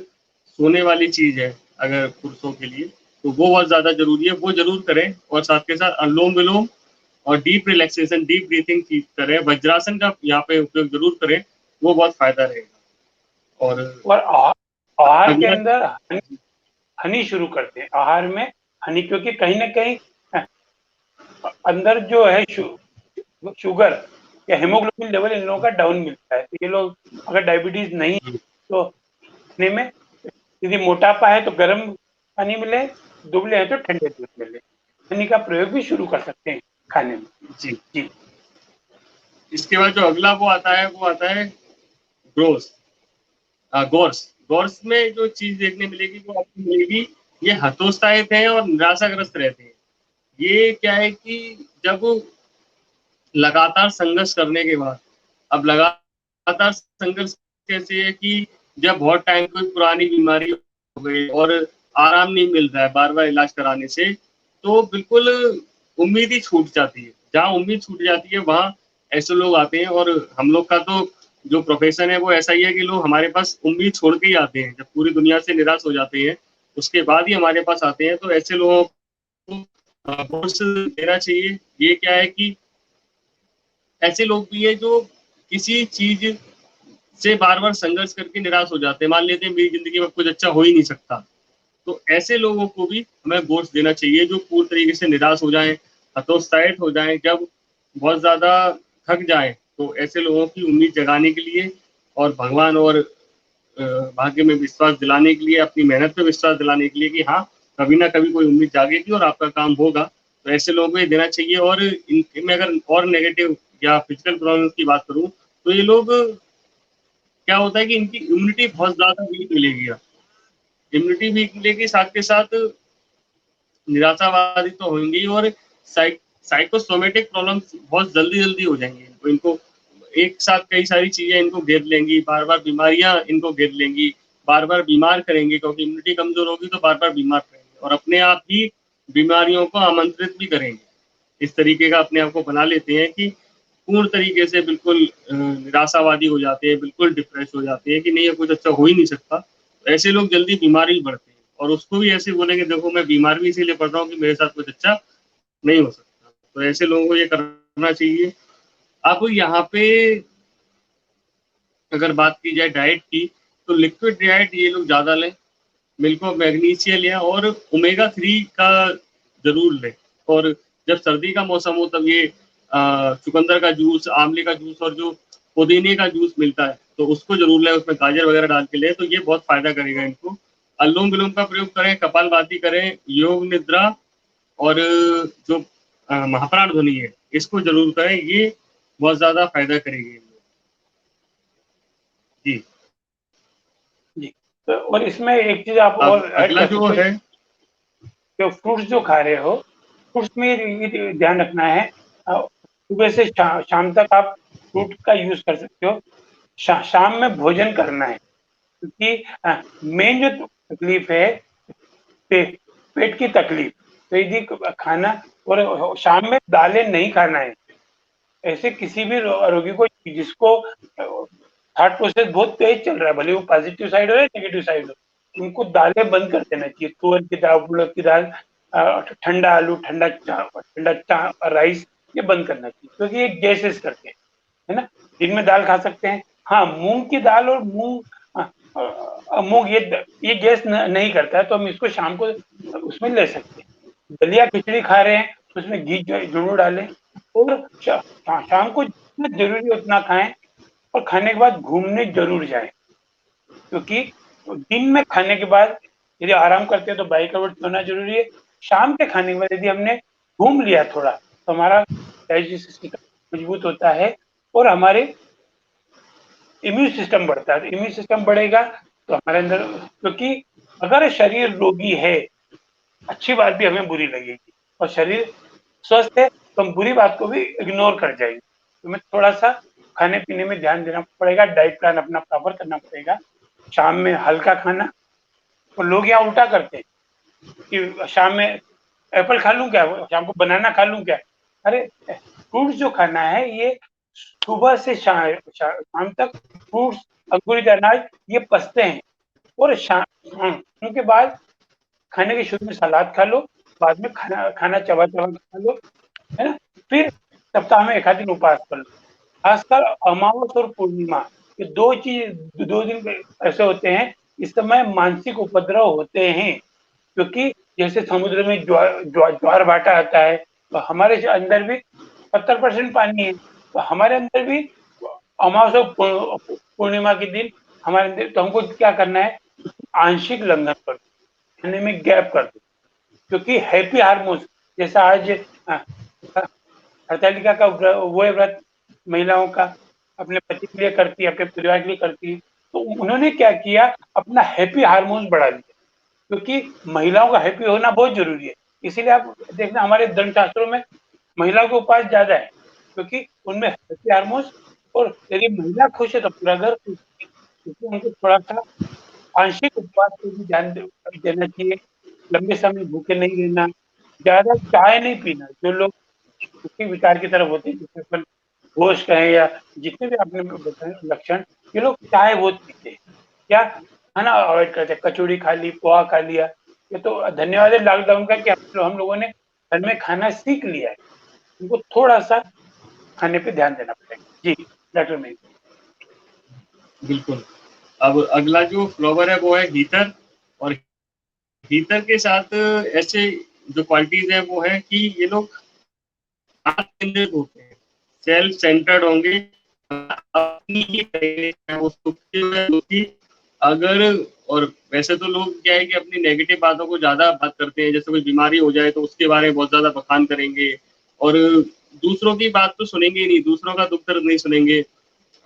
सोने वाली चीज़ है अगर पुरुषों के लिए, तो वो बहुत ज़्यादा ज़रूरी है, वो ज़रूर करें। और साथ के साथ अनुलोम-विलोम और डीप रिलैक्सेशन, डीप ब्रीथिंग चीज़ करें। वज्रासन का यहाँ पे उपयोग ज़रूर करें, वो बहुत फ़ायदा रहेगा। और और आहार के अगला अंदर हनी शुरू करते हैं, आहार में हनी, क्योंकि कहीं ना कहीं अंदर जो है शुगर या हेमोग्लोबिन लेवल इन लोगों का डाउन मिलता है। तो ये लोग अगर डायबिटीज नहीं है, तो खाने में यदि मोटापा है तो गर्म पानी मिले, दुबले हैं तो ठंडे दूध मिले। हनी का प्रयोग भी शुरू कर सकते हैं खाने में। जी, जी इसके बाद जो अगला वो आता है ग्रोस गोर्स। गोर्स में जो चीज़ देखने मिलेगी, वो आपको मिलेगी, ये हतोत्साहित हैं और निराशाग्रस्त रहते हैं। ये क्या है कि जब लगातार संघर्ष करने के बाद, अब लगातार संघर्ष कैसे है कि जब बहुत टाइम कोई पुरानी बीमारी हो गई और आराम नहीं मिल रहा है बार-बार इलाज कराने से, तो बिल्कुल उम्मीद ही छूट जाती है। जहाँ उम्मीद छूट जाती है, वहाँ ऐसे लोग आते हैं, और हम लोग का तो जो प्रोफ़ेशन है वो ऐसा ही है कि लोग हमारे पास उम्मीद छोड़ के ही आते हैं। जब पूरी दुनिया से निराश हो जाते हैं, उसके बाद ही हमारे पास आते हैं। तो ऐसे लोगों को कोर्स देना चाहिए। ये क्या है कि ऐसे लोग भी हैं जो किसी चीज़ से बार-बार संघर्ष करके निराश हो जाते हैं। मान लेते हैं मेरी ज़िंदगी में कुछ अच्छा हो ही नहीं सकता। तो ऐसे लोगों को भी हमें वोट्स देना चाहिए, जो पूरी तरीके से निराश हो जाएँ, हतोत्साहित हो जाएँ, जब बहुत ज़्यादा थक जाएँ, तो ऐसे लोगों की उम्मीद जगाने के लिए, और भगवान और भाग्य में विश्वास दिलाने के लिए, अपनी मेहनत पे विश्वास दिलाने के लिए कि हाँ, कभी ना कभी कोई उम्मीद जागेगी और आपका काम होगा। तो ऐसे लोगों को ये देना चाहिए। और इनमें अगर और नेगेटिव या फिजिकल प्रॉब्लम्स की बात करूँ, तो ये लोग, क्या होता है कि इनकी इम्यूनिटी बहुत ज़्यादा वीक मिलेगी। इम्यूनिटी वीक मिलेगी, साथ के साथ निराशावादी तो होंगे ही, और साइकोसोमेटिक प्रॉब्लम्स बहुत जल्दी-जल्दी हो जाएँगी इनको। एक साथ कई सारी चीजें इनको घेर लेंगी, बार बार बीमारियां इनको घेर लेंगी, बार बार बीमार करेंगे, क्योंकि इम्यूनिटी कमजोर होगी तो बार बार बीमार करेंगे और अपने आप ही बीमारियों को आमंत्रित भी करेंगे। इस तरीके का अपने आप को बना लेते हैं कि पूर्ण तरीके से बिल्कुल निराशावादी हो जाते हैं, बिल्कुल डिप्रेस हो जाते हैं कि नहीं, ये कुछ अच्छा हो ही नहीं सकता। तो ऐसे लोग जल्दी बीमार ही पड़ते हैं और उसको भी ऐसे बोलेंगे, देखो मैं बीमार भी इसीलिए पड़ रहा हूँ कि मेरे साथ कुछ अच्छा नहीं हो सकता। तो ऐसे लोगों को ये करना चाहिए। अब यहाँ पे अगर बात की जाए डाइट की, तो लिक्विड डाइट ये लोग ज़्यादा लें, मिल्क ऑफ मैग्नीशिया लें और ओमेगा 3 का ज़रूर लें। और जब सर्दी का मौसम हो तब ये चुकंदर का जूस, आंवले का जूस और जो पुदीने का जूस मिलता है तो उसको ज़रूर लें, उसमें गाजर वगैरह डाल के लें, तो ये बहुत फ़ायदा करेगा इनको। अनुलोम-विलोम का प्रयोग करें, कपालभाति करें, योग निद्रा और जो महाप्राण ध्वनि है, इसको ज़रूर करें, ये बहुत ज़्यादा फ़ायदा करेगी। जी। जी, तो और इसमें एक चीज़ आप अब और ऐड अगला कर जो सकते हो, है जो फ्रूट्स जो खा रहे हो, फ्रूट्स में ये ध्यान रखना है, सुबह से शाम तक आप फ्रूट का यूज़ कर सकते हो। शाम में भोजन करना है, क्योंकि मेन जो तकलीफ है पेट की तकलीफ, तो यदि खाना और शाम में दालें नहीं खाना है। ऐसे किसी भी रोगी को जिसको थॉट प्रोसेस बहुत तेज चल रहा है, भले वो पॉजिटिव साइड हो या नेगेटिव साइड हो, उनको दालें बंद कर देना चाहिए। तुअर की दाल, उड़द की दाल, ठंडा आलू, ठंडा राइस, ये बंद करना चाहिए, क्योंकि ये गैसेस करते हैं, है ना। दिन में दाल खा सकते हैं, हाँ, मूंग की दाल और मूंग ये गैस नहीं करता है, तो हम इसको शाम को उसमें ले सकते हैं। दलिया खिचड़ी खा रहे हैं, उसमें घी जरूर डालें, और शाम को जितना जरूरी है उतना खाएं, और खाने के बाद घूमने जरूर जाएं, क्योंकि दिन में खाने के बाद यदि आराम करते हैं तो बाइक सोना जरूरी है। शाम के खाने के बाद यदि हमने घूम लिया थोड़ा, तो हमारा डाइजेस्टिव सिस्टम मजबूत होता है और हमारे इम्यून सिस्टम बढ़ता है। इम्यून सिस्टम बढ़ेगा तो हमारे अंदर, क्योंकि अगर शरीर रोगी है, अच्छी बात भी हमें बुरी लगेगी, और शरीर स्वस्थ है तो हम बुरी बात को भी इग्नोर कर जाएंगे। तो हमें थोड़ा सा खाने पीने में ध्यान देना पड़ेगा, डाइट प्लान अपना प्रॉपर करना पड़ेगा। शाम में हल्का खाना, और लोग यहाँ उल्टा करते हैं कि शाम में एप्पल खा लूं क्या, शाम को बनाना खा लूं क्या। अरे, फ्रूट्स जो खाना है ये सुबह से शाम तक, फ्रूट्स, अंकुरित अनाज, ये पचते हैं, और उनके बाद खाने के शुरू में सलाद खा लो, बाद में खाना चबा चबा खा लो, है ना। फिर सप्ताह में एक आध दिन उपवास कर लो। खासकर अमावस और पूर्णिमा, ये दो दिन ऐसे होते हैं, इस समय मानसिक उपद्रव होते हैं, क्योंकि जैसे समुद्र में ज्वार भाटा आता है, तो हमारे अंदर भी 70% पानी है, तो हमारे अंदर भी अमावस और पूर्णिमा के दिन हमारे अंदर, तो हमको क्या करना है, आंशिक लंघन कर दो, खाने में गैप कर दो, क्योंकि हैप्पी हार्मोन्स, जैसा आज हरतालिका का वो व्रत महिलाओं का अपने पति के लिए करती है, अपने परिवार के लिए करती है, तो उन्होंने क्या किया, अपना हैप्पी हार्मोन्स बढ़ा लिया, क्योंकि महिलाओं का हैप्पी होना बहुत जरूरी है। इसीलिए आप देखना हमारे धर्मशास्त्रों में महिलाओं के उपास ज्यादा है, क्योंकि उनमें हैप्पी हार्मोन्स, और यदि महिला खुश है तो पूरा घर खुश है। क्योंकि उनको थोड़ा सा आंशिक उपवास पे भी ध्यान देना चाहिए, लंबे समय भूखे नहीं रहना, ज्यादा चाय नहीं पीना। जो लोग उसी विकार की तरफ होते हैं, जैसे अपन घोष कहें या जितने भी आपने बताए लक्षण, ये लोग चाय बहुत पीते हैं, क्या खाना अवॉइड करते हैं, कचौड़ी खा ली, पोहा खा लिया। ये तो धन्यवाद है लॉकडाउन का कि हम लोगों ने घर में खाना सीख लिया है। उनको थोड़ा सा खाने पे ध्यान देना पड़ेगा। जी डॉक्टर मेहर। बिल्कुल। अब अगला जो फ्लावर है वो है हीटर, और हीटर के साथ ऐसे जो क्वालिटीज है वो है कि ये लोग केंद्रित होते हैं, सेल्फ सेंटर्ड होंगे, अपनी ही अगर, और वैसे तो लोग क्या है कि अपनी नेगेटिव बातों को ज्यादा बात करते हैं, जैसे कोई बीमारी हो जाए तो उसके बारे में बहुत ज्यादा बखान करेंगे, और दूसरों की बात तो सुनेंगे ही नहीं, दूसरों का दुख दर्द नहीं सुनेंगे,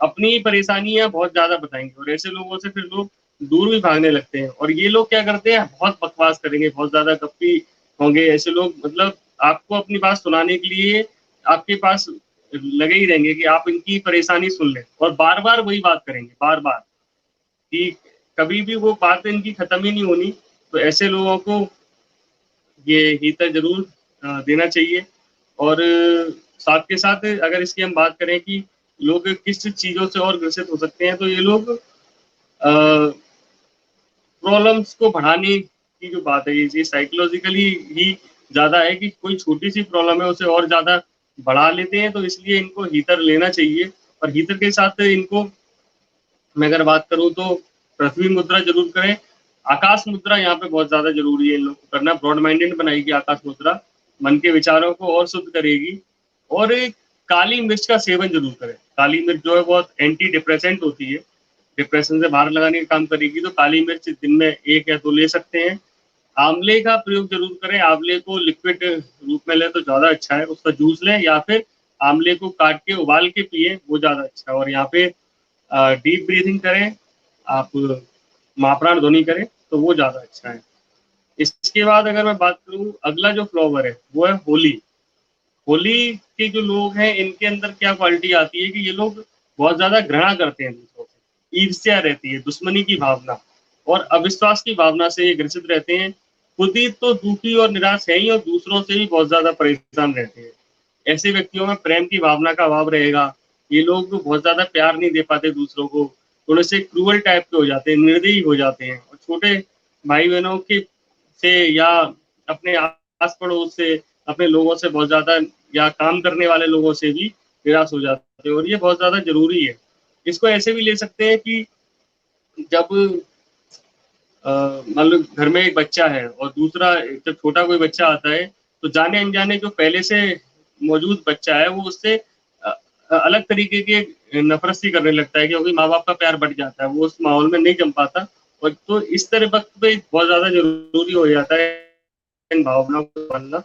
अपनी ही परेशानियां बहुत ज्यादा बताएंगे, और ऐसे लोगों से फिर लोग दूर भी भागने लगते हैं। और ये लोग क्या करते हैं, बहुत बकवास करेंगे, बहुत ज्यादा गप्पी होंगे ऐसे लोग, मतलब आपको अपनी बात सुनाने के लिए आपके पास लगे ही रहेंगे कि आप इनकी परेशानी सुन लें और बार-बार वही बात करेंगे, बार-बार, कि कभी भी वो बात इनकी खत्म ही नहीं होनी। तो ऐसे लोगों को ये हीटर ज़रूर देना चाहिए। और साथ के साथ अगर इसकी हम बात करें कि लोग किस चीज़ों से और ग्रसित हो सकते हैं, तो ये लोग प्रॉब्लम्स को बढ़ाने की जो बात है, ये साइकोलॉजिकली ही ज़्यादा है कि कोई छोटी-सी प्रॉब्लम है, उसे और ज़्यादा बढ़ा लेते हैं, तो इसलिए इनको हीटर लेना चाहिए। और हीटर के साथ इनको मैं अगर बात करूँ तो पृथ्वी मुद्रा ज़रूर करें। आकाश मुद्रा यहाँ पे बहुत ज़्यादा ज़रूरी है इन लोगों को करना, ब्रॉड माइंडेड बनाएगी आकाश मुद्रा, मन के विचारों को और शुद्ध करेगी। और काली मिर्च का सेवन ज़रूर करें। काली मिर्च जो है बहुत एंटी डिप्रेसेंट होती है, डिप्रेशन से बाहर लगाने का काम करेगी, तो काली मिर्च दिन में 1 या 2 ले सकते हैं। आंवले का प्रयोग ज़रूर करें, आंवले को लिक्विड रूप में लें तो ज़्यादा अच्छा है, उसका जूस लें या फिर आंवले को काट के उबाल के पिएँ, वो ज़्यादा अच्छा है। और यहाँ पे डीप ब्रीथिंग करें, आप महाप्राण ध्वनि करें, तो वो ज़्यादा अच्छा है। इसके बाद अगर मैं बात करूँ, अगला जो फ्लावर है, वो है होली। होली के जो लोग हैं, इनके अंदर क्या क्वालिटी आती है कि ये लोग बहुत ज़्यादा घृणा करते हैं दूसरों से, ईर्ष्या रहती है, दुश्मनी की भावना और अविश्वास की भावना से ये ग्रसित रहते हैं। खुद ही तो दुखी और निराश हैं ही और दूसरों से भी बहुत ज़्यादा परेशान रहते हैं। ऐसे व्यक्तियों में प्रेम की भावना का अभाव रहेगा। ये लोग बहुत ज़्यादा प्यार नहीं दे पाते दूसरों को, थोड़े से क्रूअल टाइप के हो जाते हैं, निर्दयी हो जाते हैं और छोटे भाई-बहनों के से या अपने आस-पड़ोस से, अपने लोगों से बहुत ज़्यादा या काम करने वाले लोगों से भी निराश हो जाते हैं और ये बहुत ज़्यादा ज़रूरी है। इसको ऐसे भी ले सकते हैं कि जब मान लो घर में एक बच्चा है और दूसरा जब छोटा कोई बच्चा आता है, तो जाने-अनजाने जो पहले से मौजूद बच्चा है, वो उससे अलग तरीके की नफ़रत सी करने लगता है क्योंकि माँ-बाप का प्यार बढ़ जाता है, वो उस माहौल में नहीं जम पाता और तो इस तरह वक़्त पे बहुत ज़्यादा ज़रूरी हो जाता है इन भावनाओं को सँभालना।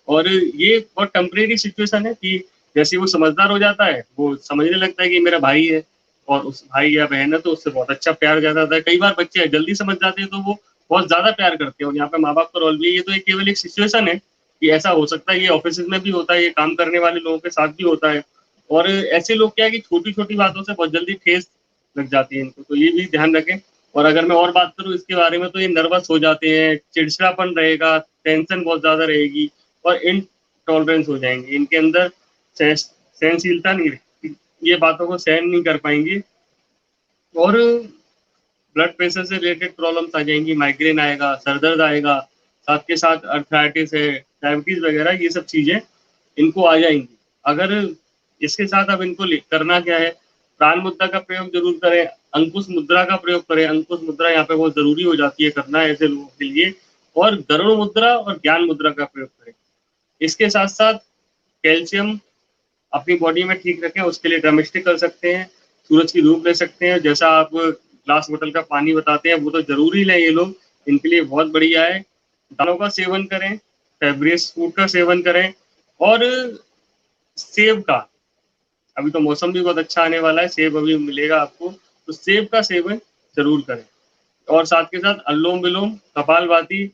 और ये बहुत टेम्परेरी सिचुएशन है कि जैसे ही वो समझदार हो जाता है, वो समझने लगता है कि मेरा भाई है और उस भाई या बहन है तो उससे बहुत अच्छा प्यार ज़्यादा आता है। कई बार बच्चे जल्दी समझ जाते हैं तो वो बहुत ज़्यादा प्यार करते हैं और यहाँ पे माँ-बाप का रोल भी है। ये तो एक केवल एक सिचुएशन है कि ऐसा हो सकता है, ये ऑफ़िसेज़ में भी होता है, ये काम करने वाले लोगों के साथ भी होता है। और ऐसे लोग क्या है कि छोटी-छोटी बातों से बहुत जल्दी ठेस लग जाती है इनको, तो ये भी ध्यान रखें। और अगर मैं और बात करूँ इसके बारे में तो ये नर्वस हो जाते हैं, चिड़चिड़ापन रहेगा, टेंशन बहुत ज़्यादा रहेगी और इनटॉलरेंस हो जाएँगे। इनके अंदर सहनशीलता नहीं रहती, ये बातों को सहन नहीं कर पाएँगे और ब्लड प्रेशर से रिलेटेड प्रॉब्लम्स आ जाएँगी, माइग्रेन आएगा, सर दर्द आएगा, साथ के साथ अर्थराइटिस है, डायबिटीज़ वगैरह ये सब चीज़ें इनको आ जाएँगी। अगर इसके साथ अब इनको करना क्या है, प्राण मुद्रा का प्रयोग ज़रूर करें, अंकुश मुद्रा का प्रयोग करें, अंकुश मुद्रा यहाँ पे बहुत ज़रूरी हो जाती है करना ऐसे लोगों के लिए और गरुड़ मुद्रा और ज्ञान मुद्रा का प्रयोग करें। इसके साथ-साथ कैल्शियम अपनी बॉडी में ठीक रखें, उसके लिए ड्रमस्टिक कर सकते हैं, सूरज की धूप ले सकते हैं, जैसा आप ग्लास बॉटल का पानी बताते हैं, वो तो ज़रूरी लें ये लोग, इनके लिए बहुत बढ़िया है। दालों का सेवन करें, फाइब्रेस फूड का सेवन करें और सेब का, अभी तो मौसम भी बहुत अच्छा आने वाला है, सेब अभी मिलेगा आपको, तो सेब का सेवन ज़रूर करें। और साथ के साथ अनुलोम-विलोम, कपालभाति,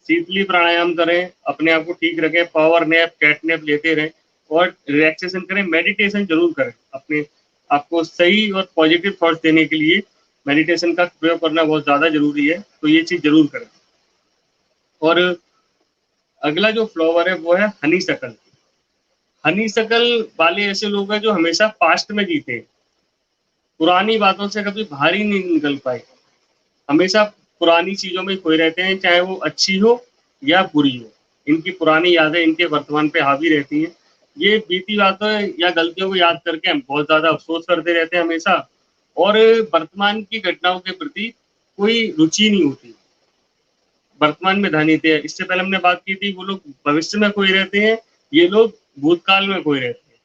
शीतली प्राणायाम करें, अपने आप को ठीक रखें, पावर नैप, कैट नैप लेते रहें और रिलैक्सेशन करें, मेडिटेशन ज़रूर करें। अपने आपको सही और पॉजिटिव थॉट्स देने के लिए मेडिटेशन का प्रयोग करना बहुत ज़्यादा ज़रूरी है, तो ये चीज़ ज़रूर करें। और अगला जो फ्लावर है वो है हनीसकल। हनीसकल वाले ऐसे लोग हैं जो हमेशा पास्ट में जीते हैं, पुरानी बातों से कभी बाहर ही नहीं निकल पाए। हमेशा पुरानी चीज़ों में खोए रहते हैं, चाहे वो अच्छी हो या बुरी हो। इनकी पुरानी यादें इनके वर्तमान पे हावी रहती हैं। ये बीती बातों या गलतियों को याद करके हम बहुत ज़्यादा अफ़सोस करते रहते हैं हमेशा और वर्तमान की घटनाओं के प्रति कोई रुचि नहीं होती। वर्तमान में ध्यान देते हैं। इससे पहले हमने बात की थी वो लोग भविष्य में खोए रहते हैं, ये लोग भूतकाल में खोए रहते हैं।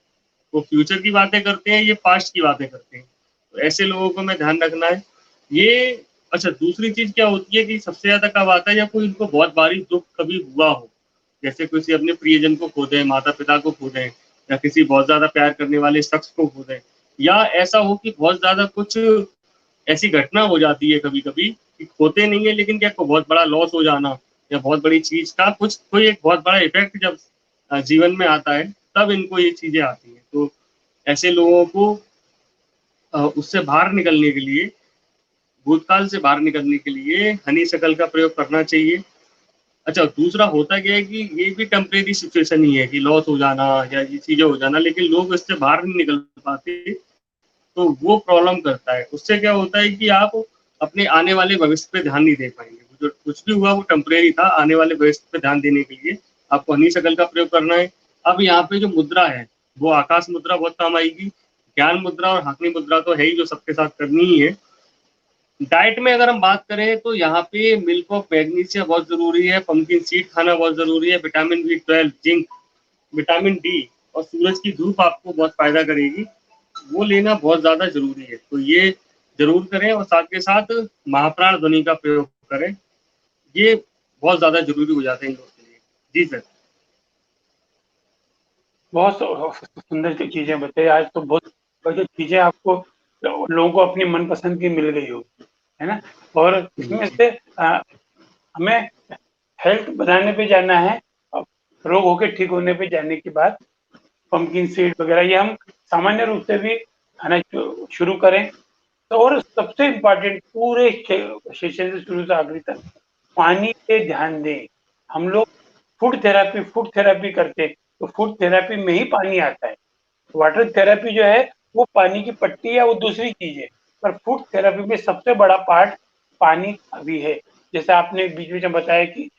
वो फ्यूचर की बातें करते हैं, ये पास्ट की बातें करते हैं। तो ऐसे लोगों को हमें ध्यान रखना है। ये अच्छा दूसरी चीज़ क्या होती है कि सबसे ज़्यादा कब आता है जब कोई इनको बहुत भारी दुःख कभी हुआ हो। जैसे किसी अपने प्रियजन को खो दें, माता-पिता को खो दें या किसी बहुत ज़्यादा प्यार करने वाले शख्स को खो दें या ऐसा हो कि बहुत ज़्यादा कुछ ऐसी घटना हो जाती है कभी-कभी कि खोते नहीं है लेकिन क्या बहुत बड़ा लॉस हो जाना या बहुत बड़ी चीज़ का कुछ कोई एक बहुत बड़ा इफ़ेक्ट जब जीवन में आता है, तब इनको ये चीज़ें आती हैं। तो ऐसे लोगों को उससे बाहर निकलने के लिए, भूतकाल से बाहर निकलने के लिए हनी शकल का प्रयोग करना चाहिए। अच्छा, दूसरा होता क्या है कि ये भी टेम्परेरी सिचुएशन ही है कि लॉस हो जाना या ये चीज़ें हो जाना, लेकिन लोग इससे बाहर नहीं निकल पाते, तो वो प्रॉब्लम करता है। उससे क्या होता है कि आप अपने आने वाले भविष्य पे ध्यान नहीं दे पाएँगे। जो कुछ भी हुआ वो टेम्परेरी था, आने वाले भविष्य पे ध्यान देने के लिए आपको हनी शकल का प्रयोग करना है। अब यहाँ पे जो मुद्रा है, वो आकाश मुद्रा बहुत काम आएगी। ज्ञान मुद्रा और हाथनी मुद्रा तो है ही, जो सबके साथ करनी ही है। डाइट में अगर हम बात करें तो यहाँ पे मिल्क ऑफ मैग्नीशिया बहुत ज़रूरी है, पम्पकिन सीड खाना बहुत ज़रूरी है, vitamin B12, zinc, vitamin D और सूरज की धूप आपको बहुत फ़ायदा करेगी, वो लेना बहुत ज़्यादा ज़रूरी है। तो ये ज़रूर करें और साथ के साथ महाप्राण ध्वनि का प्रयोग करें, ये बहुत ज़्यादा ज़रूरी हो जाता है इन लोगों के लिए। जी सर। बहुत सुंदर चीजें बताई। आज तो बहुत बढ़िया चीजें आपको लोगों को अपनी मनपसंद की मिल गई होगी, है ना। और इसमें जी, से हमें हेल्थ बनाने पे जाना है, रोग होके ठीक होने पे जाने के बाद पंपकिन सीड वगैरह ये हम सामान्य रूप से भी खाना शुरू करें। तो और सबसे इम्पोर्टेंट पूरे सेशन से शुरू से आखिरी तक पानी पे ध्यान दें। हम लोग फूड थेरेपी करते हैं, तो फूड थेरेपी में ही पानी आता है। वाटर थेरेपी जो है वो पानी की पट्टी है, वो दूसरी चीज है। पर फूड थेरेपी में सबसे बड़ा पार्ट पानी का भी है। जैसे आपने बीच में बताया कि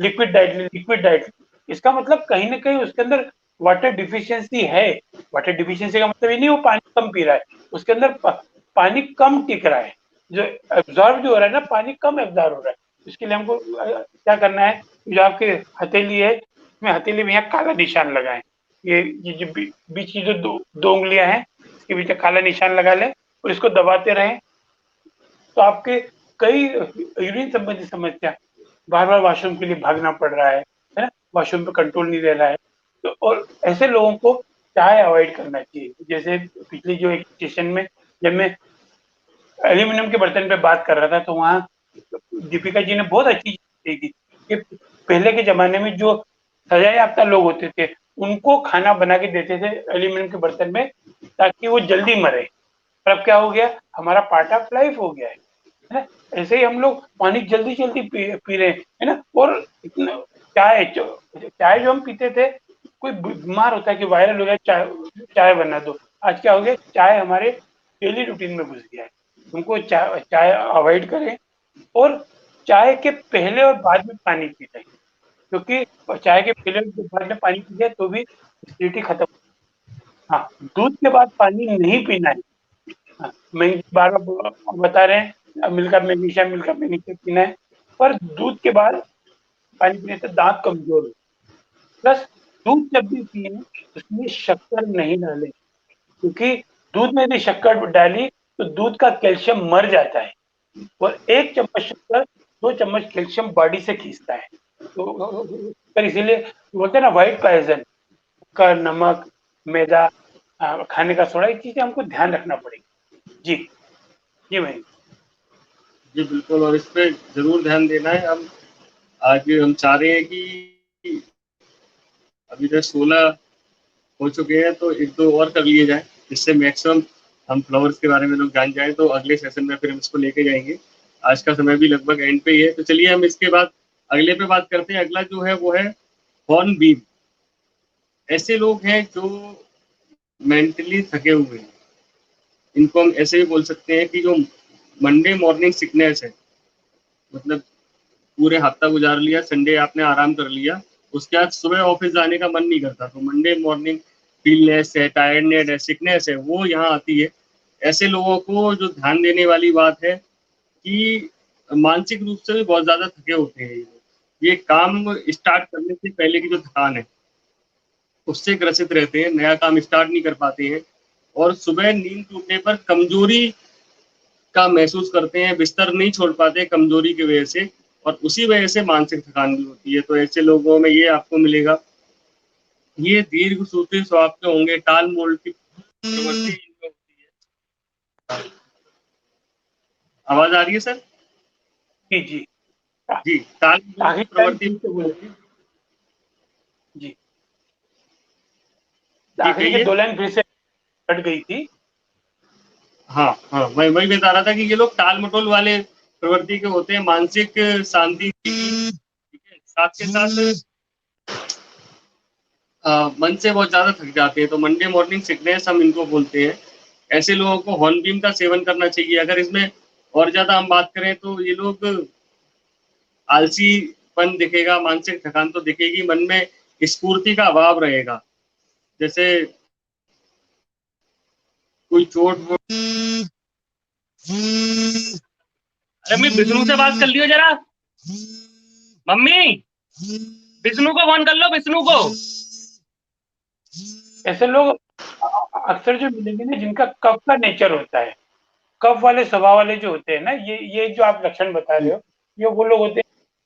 लिक्विड डाइट, इसका मतलब कहीं ना कहीं उसके अंदर वाटर डिफिशियंसी है। वाटर डिफिशियंसी का मतलब ये नहीं वो पानी कम पी रहा है, उसके अंदर पानी कम टिक रहा है। जो एब्जॉर्ब जो हो रहा है ना, पानी कम एब्जॉर्ब हो रहा है। इसके लिए हमको क्या करना है, जो आपके हथेली है, इसमें हथेली में यहाँ काला निशान लगाएं। ये जो बीच की जो दो उंगलियां हैं, इसके बीच में काला निशान लगा लें और इसको दबाते रहें। तो आपके कई यूरिन संबंधी समस्या, बार बार वॉशरूम के लिए भागना पड़ रहा है ना, वॉशरूम पे कंट्रोल नहीं रह रहा है, तो और ऐसे लोगों को चाय अवॉइड करना चाहिए। जैसे पिछली जो एक सेशन में जब मैं एल्यूमिनियम के बर्तन पे बात कर रहा था, तो वहाँ दीपिका जी ने बहुत अच्छी चीज की कि पहले के जमाने में जो सजा याफ्ता लोग होते थे, उनको खाना बना के देते थे एल्यूमिनियम के बर्तन में, ताकि वो जल्दी मरे। पर अब क्या हो गया, हमारा पार्ट ऑफ लाइफ हो गया है ना। ऐसे ही हम लोग पानी जल्दी जल्दी पी रहे हैं, है ना। और चाय चाय जो हम पीते थे, कोई बीमार होता है कि वायरल हो गया, चाय चाय बना दो। आज क्या हो गया, चाय हमारे डेली रूटीन में घुस गया है। उनको चाय चाय अवॉइड करें और चाय के पहले और बाद में पानी पीते हैं, क्योंकि चाय के पहले और बाद में पानी पीते हैं तो भी एसिडिटी खत्म। हाँ, दूध के बाद पानी नहीं पीना है। हाँ, मैं बार बार बता रहे हैं, मिल्क का मैग्नीशियम पीना है, पर दूध के बाद पानी पीने से दांत कमजोर हो। प्लस दूध जब भी पिए उसमें शक्कर नहीं डालें, क्योंकि दूध में यदि शक्कर डाली तो दूध का कैल्शियम मर जाता है, और 1 चम्मच शक्कर 2 चम्मच कैल्शियम बॉडी से खींचता है। तो इसीलिए बोलते हैं ना व्हाइट पॉइजन, कर नमक, मैदा, खाने का सोडा, ये चीजें हमको ध्यान रखना पड़ेगी। जी, जी भाई। जी बिल्कुल, और इस पे ज़रूर ध्यान देना है। आज हम चाह रहे हैं कि अभी तक 16 हो चुके हैं, तो 1-2 और कर लिए जाएँ, जिससे मैक्सिमम हम फ्लावर्स के बारे में लोग जान जाएँ, तो अगले सेशन में फिर हम इसको लेके जाएँगे। आज का समय भी लगभग एंड पे ही है, तो चलिए हम इसके बाद अगले पे बात करते हैं। अगला जो है वो है हॉर्नबिल। ऐसे लोग हैं जो मेंटली थके हुए हैं। इनको हम ऐसे भी बोल सकते हैं कि जो मंडे मॉर्निंग सिकनेस है, मतलब पूरे हफ्ता गुजार लिया, संडे आपने आराम कर लिया, उसके बाद सुबह ऑफिस जाने का मन नहीं करता, तो मंडे मॉर्निंग फीलनेस है, टायर्डनेस है, सिकनेस है, वो यहाँ आती है। ऐसे लोगों को जो ध्यान देने वाली बात है कि मानसिक रूप से भी बहुत ज़्यादा थके होते हैं ये लोग। ये काम स्टार्ट करने से पहले की जो थकान है, उससे ग्रसित रहते हैं, नया काम स्टार्ट नहीं कर पाते हैं और सुबह नींद टूटने पर कमज़ोरी का महसूस करते हैं, बिस्तर नहीं छोड़ पाते कमज़ोरी की वजह से, और उसी वजह से मानसिक थकान भी होती है। तो ऐसे लोगों में ये आपको मिलेगा। ये दीर्घसूत्री स्वभाव के होंगे, टाल-मटोल की प्रवृत्ति इनमें होती है। आवाज़ आ रही है सर? जी, जी। जी, टाल-मटोल की आखिरी टाइम प्रवृत्ति फिर से बोले। होगी। जी। आखिरी के 2 लाइन फिर से कट गई थी। हाँ, हाँ, मैं वही बता रहा था कि ये लोग टाल-मटोल वाले प्रवृत्ति के होते हैं, मानसिक शांति ठीक है, साथ के साथ मन से बहुत ज़्यादा थक जाते हैं, तो मंडे मॉर्निंग सिकनेस हम इनको बोलते हैं। ऐसे लोगों को हॉर्नबिम का सेवन करना चाहिए। अगर इसमें और ज़्यादा हम बात करें तो ये लोग आलसीपन दिखेगा, मानसिक थकान तो दिखेगी, मन में स्फूर्ति का अभाव रहेगा। जैसे कोई चोट-वोट अरे मम्मी विष्णु से बात कर लियो जरा। मम्मी विष्णु को फोन कर लो, विष्णु को। ऐसे लोग अक्सर जो मिलेंगे ना, जिनका कफ का नेचर होता है, कफ वाले स्वभाव वाले जो होते हैं ना, ये जो आप लक्षण बता रहे हो, ये वो लोग होते हैं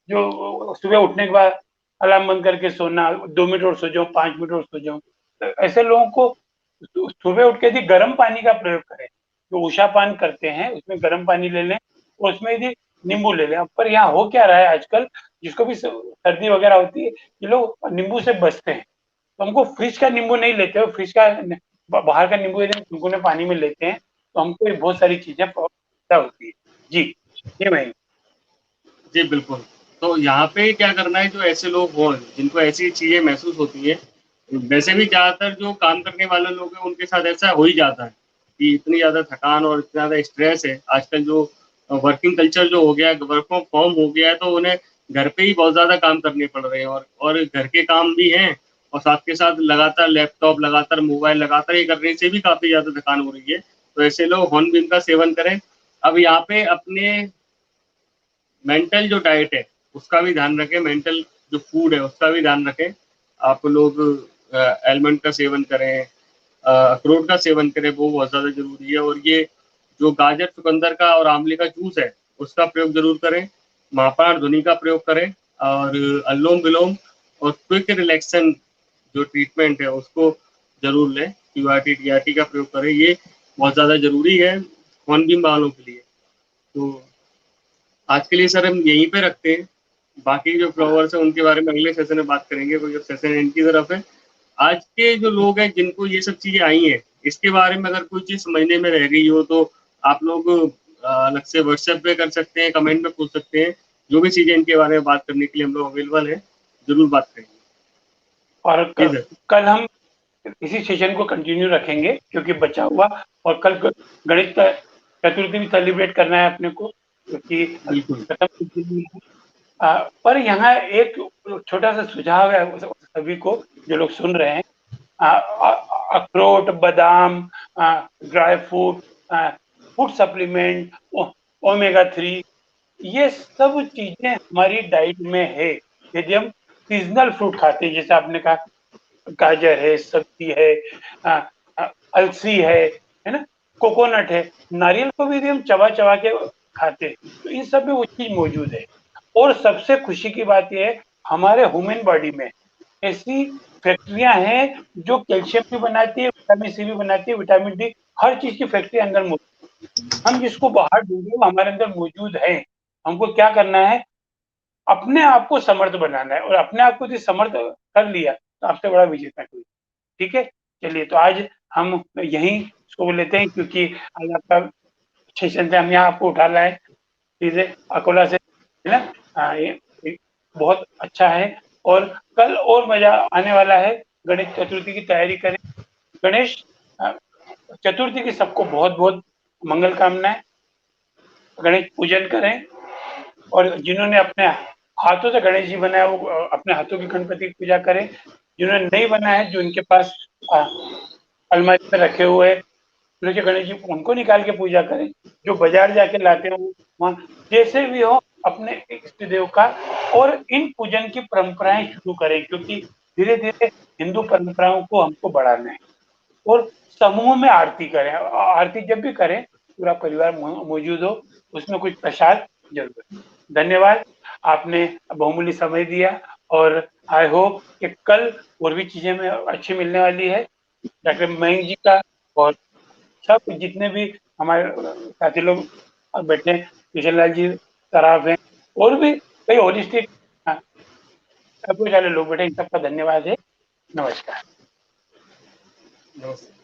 जो सुबह उठने के बाद अलार्म बंद करके सोना, 2 मिनट और सो जाऊं, 5 मिनट और सो जाऊं। तो ऐसे लोगों को सुबह उठ के यदि गर्म पानी का प्रयोग करें, जो उषा पान करते हैं उसमें गर्म पानी ले लें और उसमें यदि नींबू ले लें। पर यहाँ हो क्या रहा है आजकल, जिसको भी सर्दी वगैरह होती है, ये लोग नींबू से बचते हैं। तो हमको फ्रिज का नींबू नहीं लेते हो, फ्रिज का बाहर का नींबू यदि गुनगुने पानी में लेते हैं तो हमको ये बहुत सारी चीजें फायदा होती है। जी, ये मैं जी, बिल्कुल। तो यहाँ पे क्या करना है, जो ऐसे लोग हों, जिनको ऐसी चीज़ें महसूस होती हैं, वैसे भी ज़्यादातर जो काम करने वाले लोग हैं, उनके साथ ऐसा हो ही जाता है कि इतनी ज़्यादा थकान और इतना ज़्यादा स्ट्रेस है। आजकल जो वर्किंग कल्चर जो हो गया है, वर्क फ्रॉम होम हो गया है, तो उन्हें घर पे ही बहुत ज़्यादा काम करने पड़ रहे हैं और घर के काम भी हैं और साथ के साथ लगातार लैपटॉप, लगातार मोबाइल, लगातार ये करने से भी काफ़ी ज़्यादा थकान हो रही है। तो ऐसे लोग हॉर्नबिल का सेवन करें। अब यहाँ पे अपने मेंटल जो डाइट है, उसका भी ध्यान रखें, मेंटल जो फूड है, उसका भी ध्यान रखें। आप लोग आलमंड का सेवन करें, अखरोट का सेवन करें, वो बहुत ज़्यादा ज़रूरी है और ये जो गाजर, चुकंदर का और आंवले का जूस है, उसका प्रयोग ज़रूर करें। महाप्राण ध्वनि का प्रयोग करें और अनुलोम-विलोम और क्विक रिलैक्सेशन जो ट्रीटमेंट है, उसको ज़रूर लें। क्यूआरटी, टीआरटी का प्रयोग करें, ये बहुत ज़्यादा ज़रूरी है हॉर्नबिल वालों के लिए। तो आज के लिए सर हम यहीं पे रखते हैं। बाकी जो फ्लावर्स हैं उनके बारे में अगले सेशन में बात करेंगे, वो जो सेशन एंड की तरफ है। आज के जो लोग हैं जिनको ये सब चीज़ें आई हैं, इसके बारे में अगर कोई चीज़ समझने में रह गई हो तो आप लोग अलग से व्हाट्सएप पे कर सकते हैं, कमेंट में पूछ सकते हैं। जो भी चीज़ें इनके बारे में बात करने के लिए हम लोग अवेलेबल हैं, ज़रूर बात करेंगे। और जी सर। कल हम इसी सेशन को कंटिन्यू रखेंगे क्योंकि बचा हुआ, और कल गणेश चतुर्थी भी सेलिब्रेट करना है अपने को, क्योंकि बिल्कुल। पर यहाँ एक छोटा सा सुझाव है सभी को जो लोग सुन रहे हैं। अखरोट, बादाम, dry fruit, food supplement, omega 3, ये सब चीजें हमारी डाइट में है। यदि हम सीजनल फ्रूट खाते हैं, जैसे आपने कहा गाजर है, सब्जी है, अलसी है ना, कोकोनट है, नारियल को भी यदि हम चबा चबा के खाते हैं तो इन सब में वो चीज मौजूद है। और सबसे खुशी की बात यह है, हमारे ह्यूमन बॉडी में ऐसी फैक्ट्रियां हैं जो कैल्शियम भी बनाती है, विटामिन सी भी बनाती है, विटामिन डी, हर चीज की फैक्ट्री अंदर मौजूद है। हम जिसको बाहर ढूंढे वो हमारे अंदर मौजूद है। हमको क्या करना है, अपने आप को समर्थ बनाना है, और अपने आप को यदि समर्थ कर लिया तो आपसे बड़ा विजेता कोई। ठीक है, चलिए तो आज हम यहीं इसको लेते हैं, क्योंकि आज आपका सेशन से हम यहाँ आपको उठा लाए सीधे अकोला से, है ना। ये बहुत अच्छा है, और कल और मजा आने वाला है। गणेश चतुर्थी की तैयारी करें। गणेश चतुर्थी की सबको बहुत बहुत मंगल कामनाएं। गणेश पूजन करें, और जिन्होंने अपने हाथों से गणेश जी बनाया वो अपने हाथों की गणपति की पूजा करें। जिन्होंने नहीं बनाया है, जो उनके पास अलमारी में रखे हुए के गणेश जी, उनको निकाल के पूजा करें। जो बाजार जाके लाते हो वहाँ, जैसे भी हो अपने इष्ट देव का, और इन पूजन की परंपराएं शुरू करें, क्योंकि धीरे धीरे हिंदू परंपराओं को हमको बढ़ाना है। और समूह में आरती करें, आरती जब भी करें पूरा परिवार मौजूद हो, उसमें कुछ प्रसाद जरूर। धन्यवाद, आपने बहुमूल्य समय दिया, और आई होप कि कल और भी चीजें में अच्छी मिलने वाली है। डॉक्टर मयंक जी का और सब जितने भी हमारे साथी लोग बैठे हैं, किशन लाल जी सराफ हैं, और भी कई होलिस्टिक अप्रोच वाले लोग बैठे, इन सबका धन्यवाद है। नमस्कार। नमस्ते।